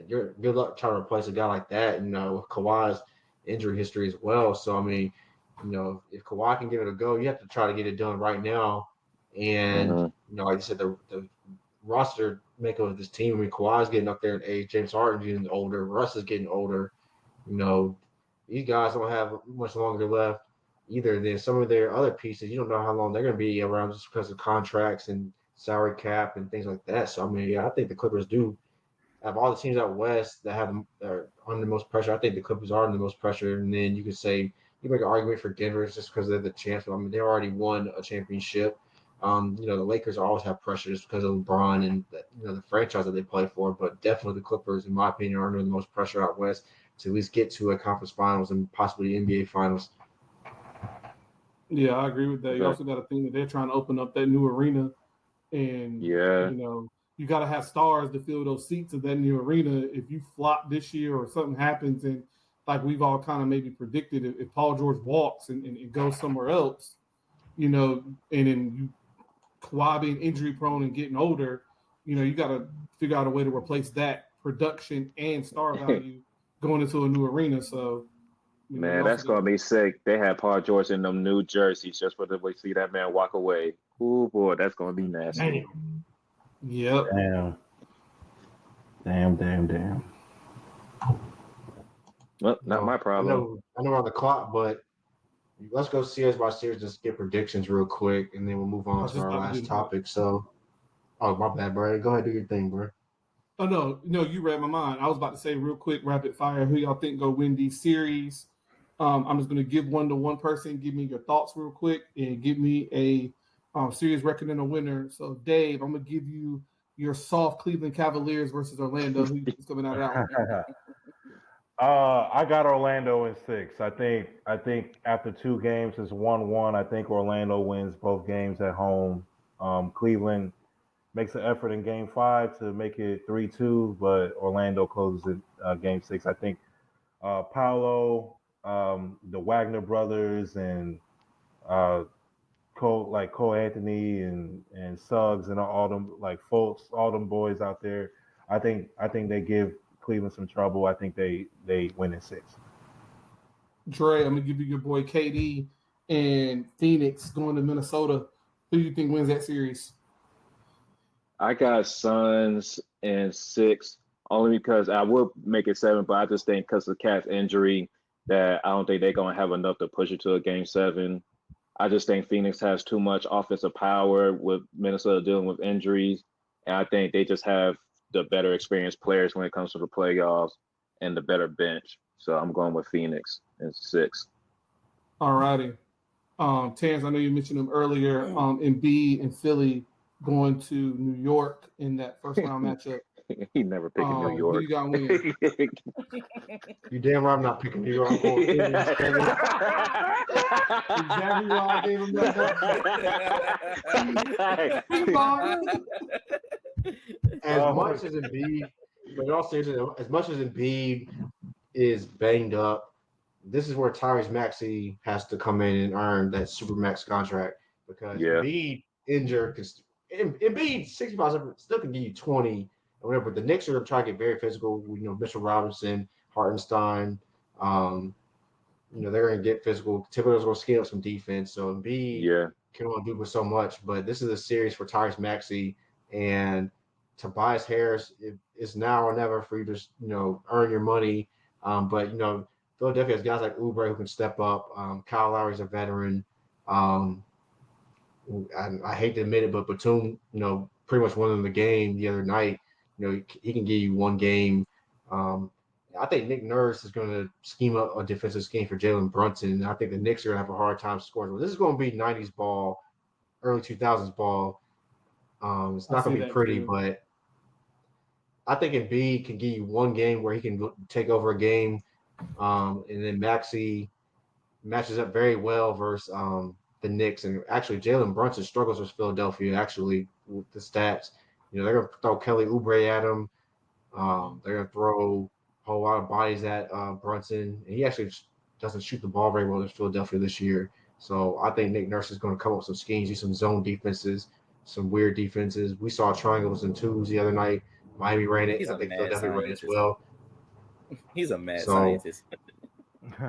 you're good luck trying to replace a guy like that. You know, with Kawhi's injury history as well. So I mean, you know, if Kawhi can give it a go, you have to try to get it done right now. And you know, like you said, the roster makeup of this team. I mean, Kawhi's getting up there in age. James Harden's getting older. Russ is getting older. You know, these guys don't have much longer left either. Than some of their other pieces. You don't know how long they're going to be around just because of contracts and salary cap and things like that. So I mean, yeah, I think the Clippers do have all the teams out west that are under the most pressure. I think the Clippers are under the most pressure, and then you could say you make an argument for Denver just because they're the champs. I mean, they already won a championship. You know, the Lakers always have pressure just because of LeBron and the franchise that they play for. But definitely the Clippers, in my opinion, are under the most pressure out west to at least get to a conference finals and possibly NBA finals. Yeah, I agree with that. You But also got to think that they're trying to open up that new arena, and yeah, you got to have stars to fill those seats of that new arena. If you flop this year or something happens, and like we've all kind of maybe predicted, if Paul George walks and goes somewhere else, and then you Kawhi being injury prone and getting older, you got to figure out a way to replace that production and star value going into a new arena. So, you man, also that's got gonna be sick. They had Paul George in them new jerseys just for the way to see that man walk away. Oh boy, that's gonna be nasty. Damn. Yep. Damn. Well, not my problem. I know we're on the clock, but let's go series by series, just get predictions real quick, and then we'll move I on was to just our about to do last that. topic. So, oh, my bad, bro. Go ahead, do your thing, bro. Oh no, you read my mind. I was about to say real quick, rapid fire. Who y'all think go win these series? I'm just gonna give one to one person. Give me your thoughts real quick, and give me a series record and a winner. So Dave, I'm gonna give you your soft Cleveland Cavaliers versus Orlando. Who you think is coming out of that one? I got Orlando in 6. I think after 2 games it's 1-1. I think Orlando wins both games at home. Cleveland makes an effort in Game 5 to make it 3-2, but Orlando closes it Game 6. I think Paolo, the Wagner brothers, and Cole Anthony and Suggs and all them like folks, all them boys out there. I think they give Cleveland some trouble. I think they win in 6. Dre, I'm gonna give you your boy KD and Phoenix going to Minnesota. Who do you think wins that series? I got Suns in 6 only because I would make it 7, but I just think because of Cat's injury that I don't think they're gonna have enough to push it to a Game 7. I just think Phoenix has too much offensive power with Minnesota dealing with injuries, and I think they just have the better experienced players when it comes to the playoffs and the better bench. So I'm going with Phoenix in 6. All righty. Terrence, I know you mentioned him earlier. Embiid and Philly going to New York in that first round matchup. He never picking New Who York. you got winning? You damn right I'm not picking New York. I'm going Phoenix, Kevin. Exactly why I gave him that. As much as Embiid, but in all seriousness, as much as Embiid is banged up, this is where Tyrese Maxey has to come in and earn that supermax contract because Embiid injured, because Embiid 65 still can give you 20 or whatever. But the Knicks are going to try to get very physical. Mitchell Robinson, Hartenstein, they're going to get physical. Thibodeau's going to scale up some defense. So Embiid can only do with so much. But this is a series for Tyrese Maxey and Tobias Harris. It's now or never for you to earn your money. But Philadelphia has guys like Oubre who can step up. Kyle Lowry's a veteran. I hate to admit it, but Batum, pretty much won the game the other night. He can give you one game. I think Nick Nurse is going to scheme up a defensive scheme for Jalen Brunson. I think the Knicks are going to have a hard time scoring. Well, this is going to be 90s ball, early 2000s ball. It's not going to be pretty, but I think Embiid can give you one game where he can take over a game. And then Maxey matches up very well versus the Knicks. And actually, Jalen Brunson struggles with Philadelphia, actually, with the stats. They're going to throw Kelly Oubre at him. They're going to throw a whole lot of bodies at Brunson. And he actually doesn't shoot the ball very well in Philadelphia this year. So I think Nick Nurse is going to come up with some schemes, do some zone defenses, some weird defenses. We saw triangles and twos the other night. Miami ran it. I think Philadelphia ran it as well. He's a mad scientist.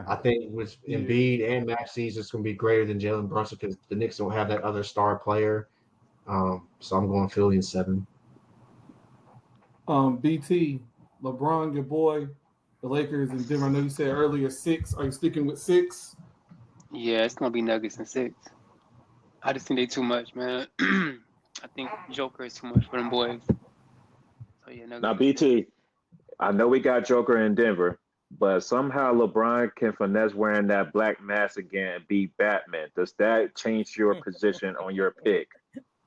I think with Embiid and Maxey, it's going to be greater than Jalen Brunson because the Knicks don't have that other star player. So I'm going Philly in 7. BT, LeBron, your boy, the Lakers and Denver. I know you said earlier 6. Are you sticking with 6? Yeah, it's gonna be Nuggets in 6. I just think they too much, man. I think Joker is too much for them boys. So yeah, Nuggets. Now BT, I know we got Joker in Denver, but somehow LeBron can finesse wearing that black mask again and be Batman. Does that change your position on your pick?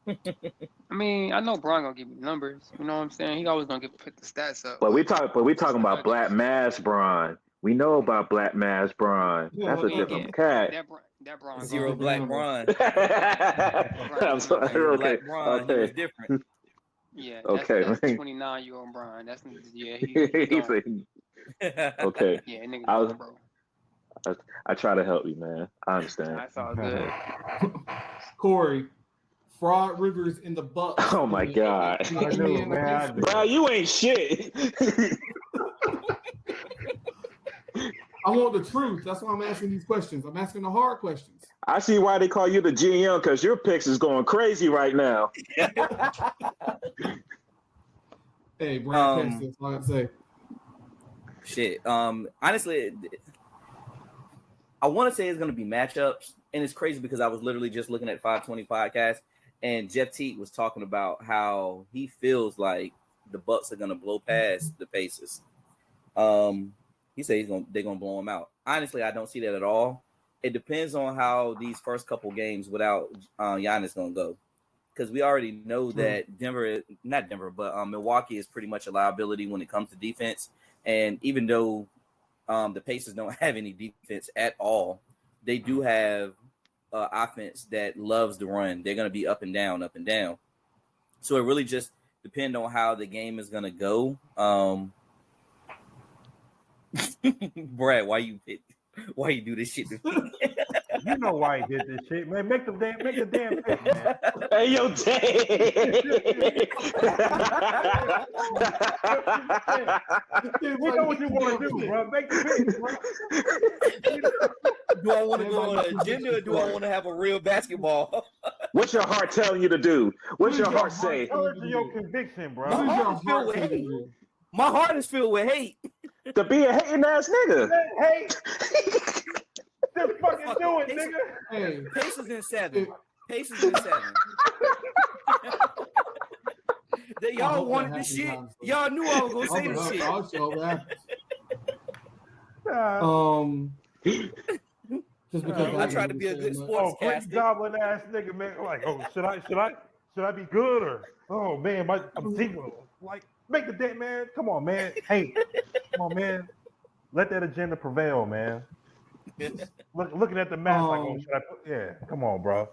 I mean, I know Bron gonna give me numbers. You know what I'm saying? He always gonna put the stats up. But we talking about Black Mask Bron. We know about Black Mask Bron. That's a different cat. That bronze. Zero black bronze. I'm sorry. Zero Okay. black bronze. He was different. Yeah, Okay, that's man. 29-year-old Brian. That's he He's gone. okay. Yeah, nigga I was- gone, bro. I try to help you, man. I understand. That's all good. Corey, fraud Rivers in the Bucks. Oh my God. I knew, man. Bro, you ain't shit. I want the truth. That's why I'm asking these questions. I'm asking the hard questions. I see why they call you the GM, because your picks is going crazy right now. Hey, Brian Cassidy, that's all I got to say. Shit. Honestly, I want to say it's going to be matchups, and it's crazy because I was literally just looking at 520 podcast, and Jeff Teague was talking about how he feels like the Bucks are going to blow past the Pacers. He said they're going to blow them out. Honestly, I don't see that at all. It depends on how these first couple games without Giannis going to go. Because we already know that Milwaukee is pretty much a liability when it comes to defense. And even though the Pacers don't have any defense at all, they do have offense that loves to run. They're going to be up and down, up and down. So it really just depends on how the game is going to go. Brad, why you do this shit to me? You know why he did this shit, man. Make the damn pick, man. Hey, yo, Dave. We know what you want to do, bro. Make the pick, bro. Do I want to go on an agenda or do I want to have a real basketball? What's your heart telling you to do? What's your heart say? Courage to your conviction, bro. What is your heart filled with telling hate. you? My heart is filled with hate. To be a hating ass nigga. Hey, just fucking do it, nigga. Hey, Pacers in 7. Pacers in 7. Y'all wanted this shit. Y'all knew I was gonna say this shit. I'll show that. Just because I try to be a good sportscaster. Goblin ass nigga, man. Like, oh, should I be good or oh man, I'm thinking like make the day, man. Come on, man. Hey, come on, man. Let that agenda prevail, man. Looking at the match like, oh, should I put, yeah, come on, bro.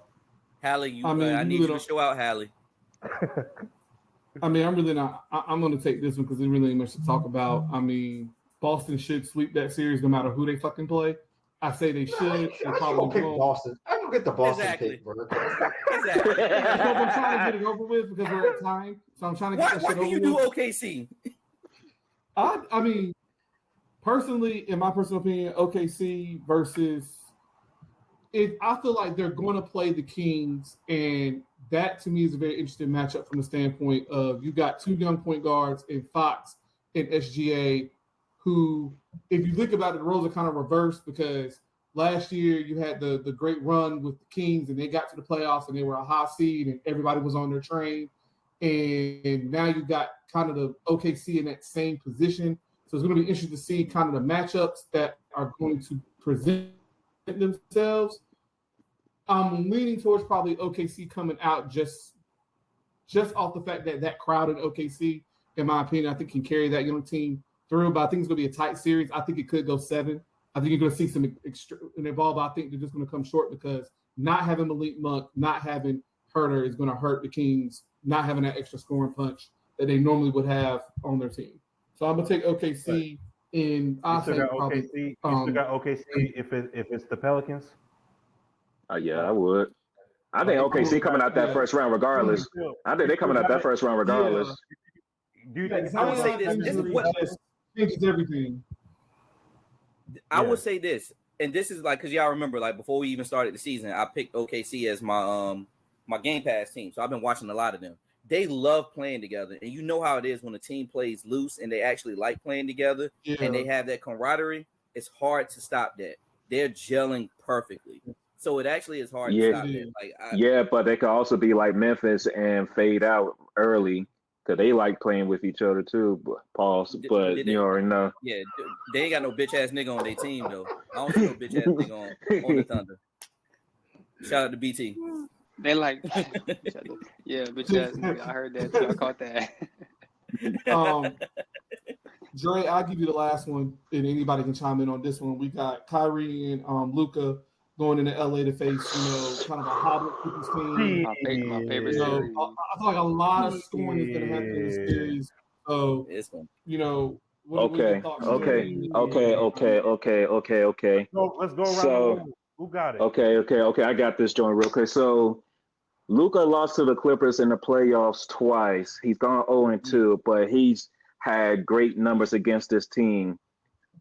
Hallie, I need you to show out, Hallie. I mean, I'm really not. I'm going to take this one because there's really much to talk about. I mean, Boston should sweep that series no matter who they fucking play. I say they should. They probably pick won't. Boston. I don't get the Boston pick, bro. Exactly. Because I'm trying to get it over with because we're at time. So I'm trying to get that Why shit over do you with. do OKC? I mean, personally, in my personal opinion, OKC versus if I feel like they're going to play the Kings, and that to me is a very interesting matchup from the standpoint of you got two young point guards in Fox and SGA, who, if you think about it, the roles are kind of reversed because last year you had the great run with the Kings and they got to the playoffs and they were a high seed and everybody was on their train. And now you got kind of the OKC in that same position. So it's going to be interesting to see kind of the matchups that are going to present themselves. I'm leaning towards probably OKC coming out just off the fact that that crowd in OKC, in my opinion, I think can carry that young team through. But I think it's going to be a tight series. I think it could go 7. I think you're going to see some involved. I think they're just going to come short because not having Malik Monk, not having Herter is going to hurt the Kings, not having that extra scoring punch that they normally would have on their team. So I'm going to take OKC in. I think probably. OKC. You still got OKC if it's the Pelicans. Yeah, I would. I think OKC coming out that first round regardless. I think they're coming out that first round regardless. I would say this. This is what changes everything. I would say this, and this is like because y'all remember, like before we even started the season, I picked OKC as my my Game Pass team. So I've been watching a lot of them. They love playing together, and you know how it is when a team plays loose and they actually like playing together, and they have that camaraderie. It's hard to stop that. They're gelling perfectly. So it actually is hard to stop that. Like, but they could also be like Memphis and fade out early because they like playing with each other too. But you already know. Yeah, they ain't got no bitch ass nigga on their team though. I don't see no bitch ass nigga on the Thunder. Shout out to BT. They like, yeah, bitch ass nigga. I heard that too. I caught that. Dre, I'll give you the last one, and anybody can chime in on this one. We got Kyrie and Luka going into LA to face, kind of a hobbled Clippers team. My favorite You know, series. I feel like a lot of scoring is going to happen in the series. So, It's going. What are your thoughts, Jerry? Okay. Let's go around the So, room. Who got it? okay. I got this joint real quick. So, Luka lost to the Clippers in the playoffs twice. He's gone 0-2, but he's had great numbers against this team.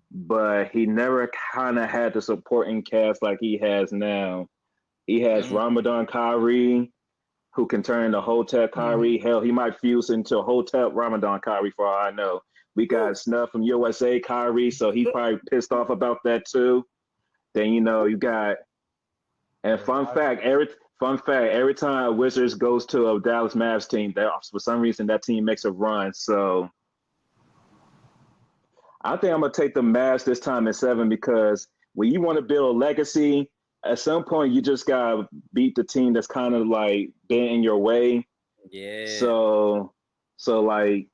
But he never kind of had the supporting cast like he has now. He has Ramadan Kyrie, who can turn into Hotep Kyrie. Hell, he might fuse into Hotep Ramadan Kyrie for all I know. We got Snuff from USA Kyrie, so he's probably pissed off about that too. Then you got, and fun fact, every time Wizards goes to a Dallas Mavs team, for some reason that team makes a run. So I think I'm gonna take the Mavs this time in 7 because when you want to build a legacy, at some point you just gotta beat the team that's kind of like been in your way. Yeah. So like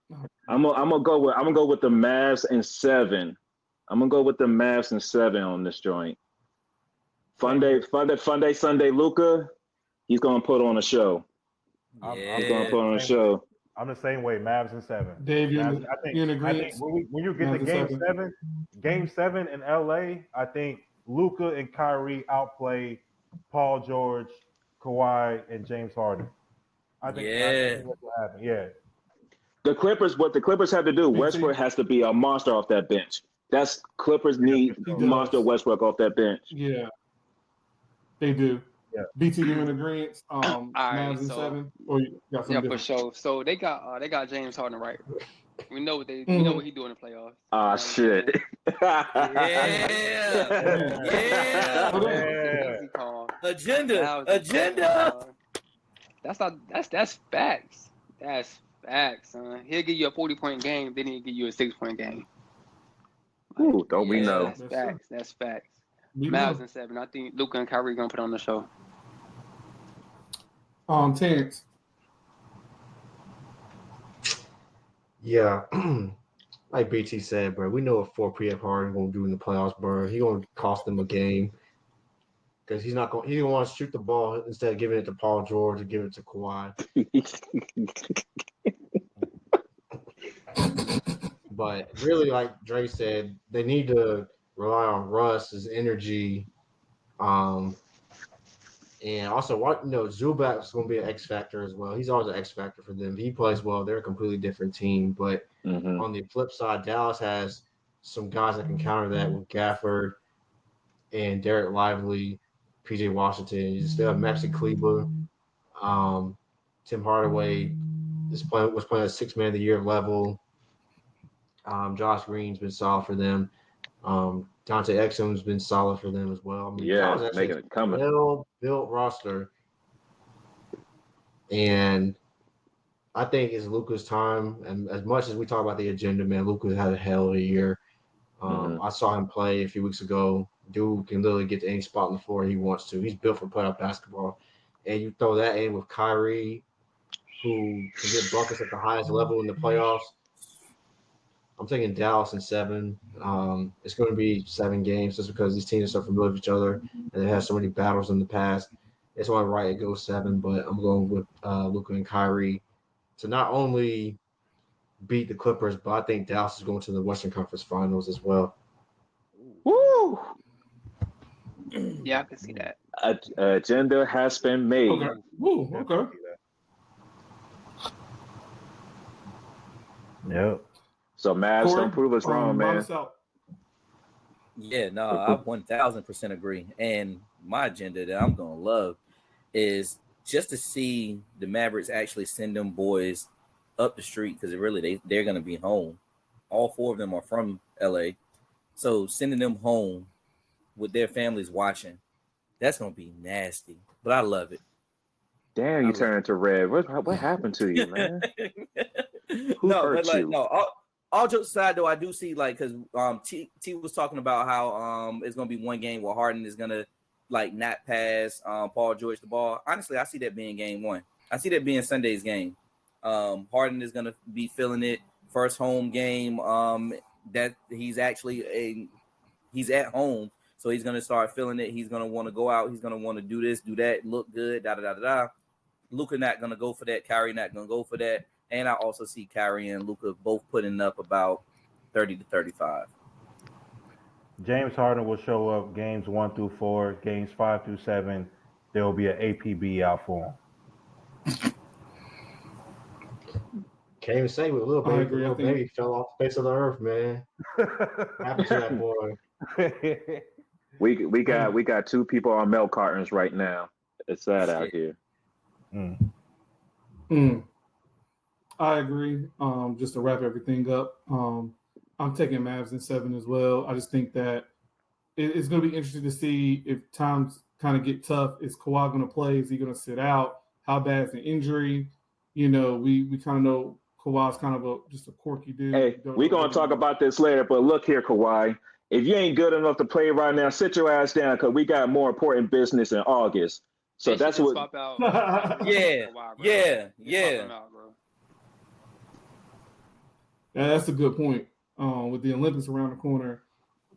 I'm gonna go with the Mavs in 7. I'm gonna go with the Mavs in 7 on this joint. Fun day Sunday. Luka, he's gonna put on a show. He's gonna put on a show. I'm the same way. Mavs in 7. Dave, I you're in think agreement? when you get to game 7 in LA, I think Luka and Kyrie outplay Paul George, Kawhi, and James Harden. I think that's what will happen. Yeah. What the Clippers have to do, Westbrook has to be a monster off that bench. That's Clippers need monster Westbrook off that bench. Yeah, they do. Yeah. BT, you in agreement? All right, Mavs in 7, or you got something for different? sure. So they got James Harden right. We know what we know what he do in the playoffs. Shit. Easy call. Agenda. That's facts. That's facts, son. He'll give you a 40-point game, then he'll give you a 6-point game. Ooh, don't we know? That's facts. That's facts. We Mavs know. in 7. I think Luka and Kyrie gonna put on the show. Terrence. Yeah, like BT said, bro, we know what 4PF Harden gonna do in the playoffs, bro. He gonna cost them a game because he's gonna want to shoot the ball instead of giving it to Paul George or giving it to Kawhi. But really, like Dre said, they need to rely on Russ, his energy, and also Zubac's going to be an X factor as well. He's always an X factor for them. If he plays well, they're a completely different team. But on the flip side, Dallas has some guys that can counter that with Gafford and Derek Lively, PJ Washington. You still have Maxi Kleber. Tim Hardaway was playing at 6 Man of the Year level. Josh Green's been solid for them. Dante Exum's been solid for them as well. I mean, Dallas making it coming. Well-built roster, and I think it's Luka's time. And as much as we talk about the agenda, man, Luka had a hell of a year. I saw him play a few weeks ago. Dude can literally get to any spot on the floor he wants to. He's built for playoff basketball. And you throw that in with Kyrie, who can get buckets at the highest level in the playoffs. I'm taking Dallas in 7. It's going to be 7 games just because these teams are so familiar with each other and they have so many battles in the past. It's only right it goes 7, but I'm going with Luka and Kyrie to not only beat the Clippers, but I think Dallas is going to the Western Conference Finals as well. Woo! Yeah, I can see that. Agenda has been made. Okay. Woo, okay. Yep. So Mavs don't prove us wrong, man. Yeah, no, I 1000% agree. And my agenda that I'm gonna love is just to see the Mavericks actually send them boys up the street because they're gonna be home. All 4 of them are from LA, so sending them home with their families watching, that's gonna be nasty. But I love it. Damn, you turned into red. What happened to you, man? Who hurt you? All jokes aside, though, I do see because T was talking about how it's gonna be one game where Harden is gonna not pass Paul George the ball. Honestly, I see that being game 1. I see that being Sunday's game. Harden is gonna be feeling it. First home game that he's at home, So he's going to start feeling it. He's going to want to go out. He's going to want to do this, do that, look good, da-da-da-da-da. Luka not going to go for that. Kyrie not going to go for that. And I also see Kyrie and Luka both putting up about 30 to 35. James Harden will show up games 1 through 4, games 5 through 7. There will be an APB out for him. Can't even say with little baby fell off the face of the earth, man. What happened to that boy? We got 2 people on milk cartons right now. It's sad out here. I agree. Just to wrap everything up, I'm taking Mavs in 7 as well. I just think that it's going to be interesting to see if times kind of get tough. Is Kawhi going to play? Is he going to sit out? How bad is the injury? You know, we kind of know Kawhi's kind of just a quirky dude. Hey, we're going to talk about this later, but look here, Kawhi. If you ain't good enough to play right now, sit your ass down because we got more important business in August. So that's what. Yeah. That's a good point. With the Olympics around the corner,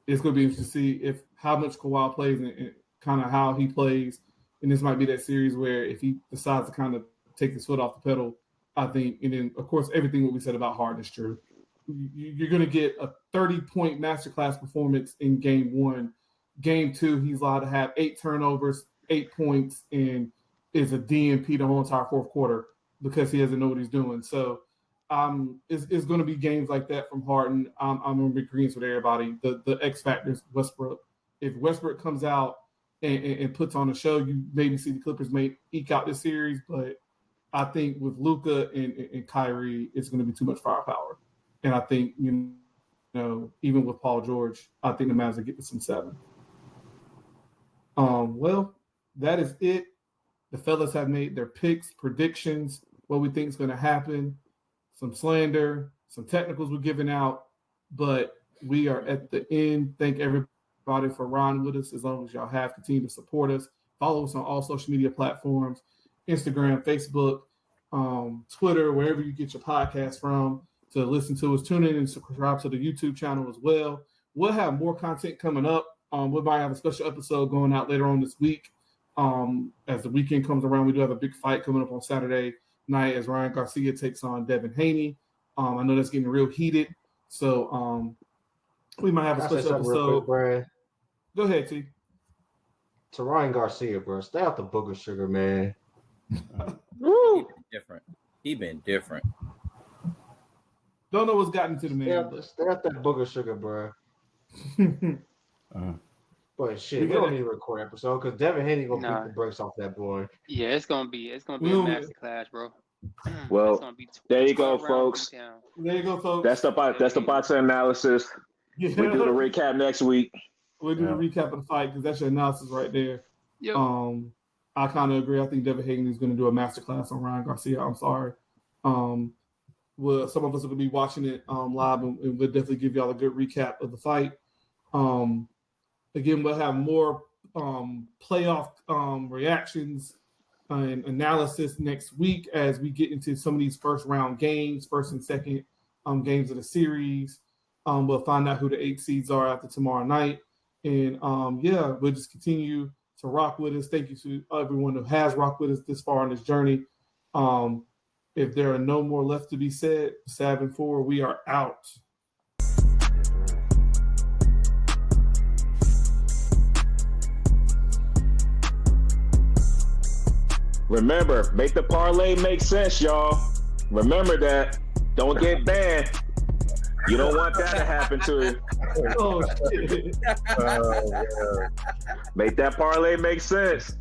it's going to be interesting to see how much Kawhi plays and kind of how he plays. And this might be that series where if he decides to kind of take his foot off the pedal, I think, and then, of course, everything what we said about Harden is true. You're going to get a 30-point masterclass performance in game 1. Game 2, he's allowed to have 8 turnovers, 8 points, and is a DNP the whole entire fourth quarter because he doesn't know what he's doing. So it's going to be games like that from Harden. I'm going to be agreeing with everybody. The X factors, Westbrook. If Westbrook comes out and puts on a show, you maybe see the Clippers may eke out this series, but I think with Luka and Kyrie, it's going to be too much firepower. And I think, you know, even with Paul George, I think the Mavs will get to some 7. Well, that is it. The fellas have made their picks, predictions, what we think is going to happen, some slander, some technicals we're giving out, but we are at the end. Thank everybody for riding with us. As long as y'all have, continue to support us. Follow us on all social media platforms, Instagram, Facebook, Twitter, wherever you get your podcast from to listen to us. Tune in and subscribe to the YouTube channel as well. We'll have more content coming up. We might have a special episode going out later on this week. As the weekend comes around, we do have a big fight coming up on Saturday night as Ryan Garcia takes on Devin Haney. I know that's getting real heated. So we might have a special episode. Quick, go ahead, T. To Ryan Garcia, bro, stay out the booger sugar, man. He been different. Don't know what's gotten to the man. Stay out that booger sugar, bro. But shit, we don't need to record an episode because Devin Haney gonna beat the brakes off that boy. Yeah, it's gonna be a masterclass, bro. Well, there you go, folks. There you go, folks. That's the boxing analysis. Yeah. We do the recap next week. We'll do the recap of the fight because that's your analysis right there. Yep. I kind of agree. I think Devin Haney is going to do a masterclass on Ryan Garcia. I'm sorry. Well, some of us are going to be watching it live, and we'll definitely give y'all a good recap of the fight. Again, we'll have more playoff reactions and analysis next week as we get into some of these first round games, first and second games of the series. We'll find out who the 8 seeds are after tomorrow night. And we'll just continue to rock with us. Thank you to everyone who has rocked with us this far on this journey. If there are no more left to be said, 7-4, we are out. Remember, make the parlay make sense, y'all. Remember that. Don't get banned. You don't want that to happen to you. Oh, shit. Make that parlay make sense.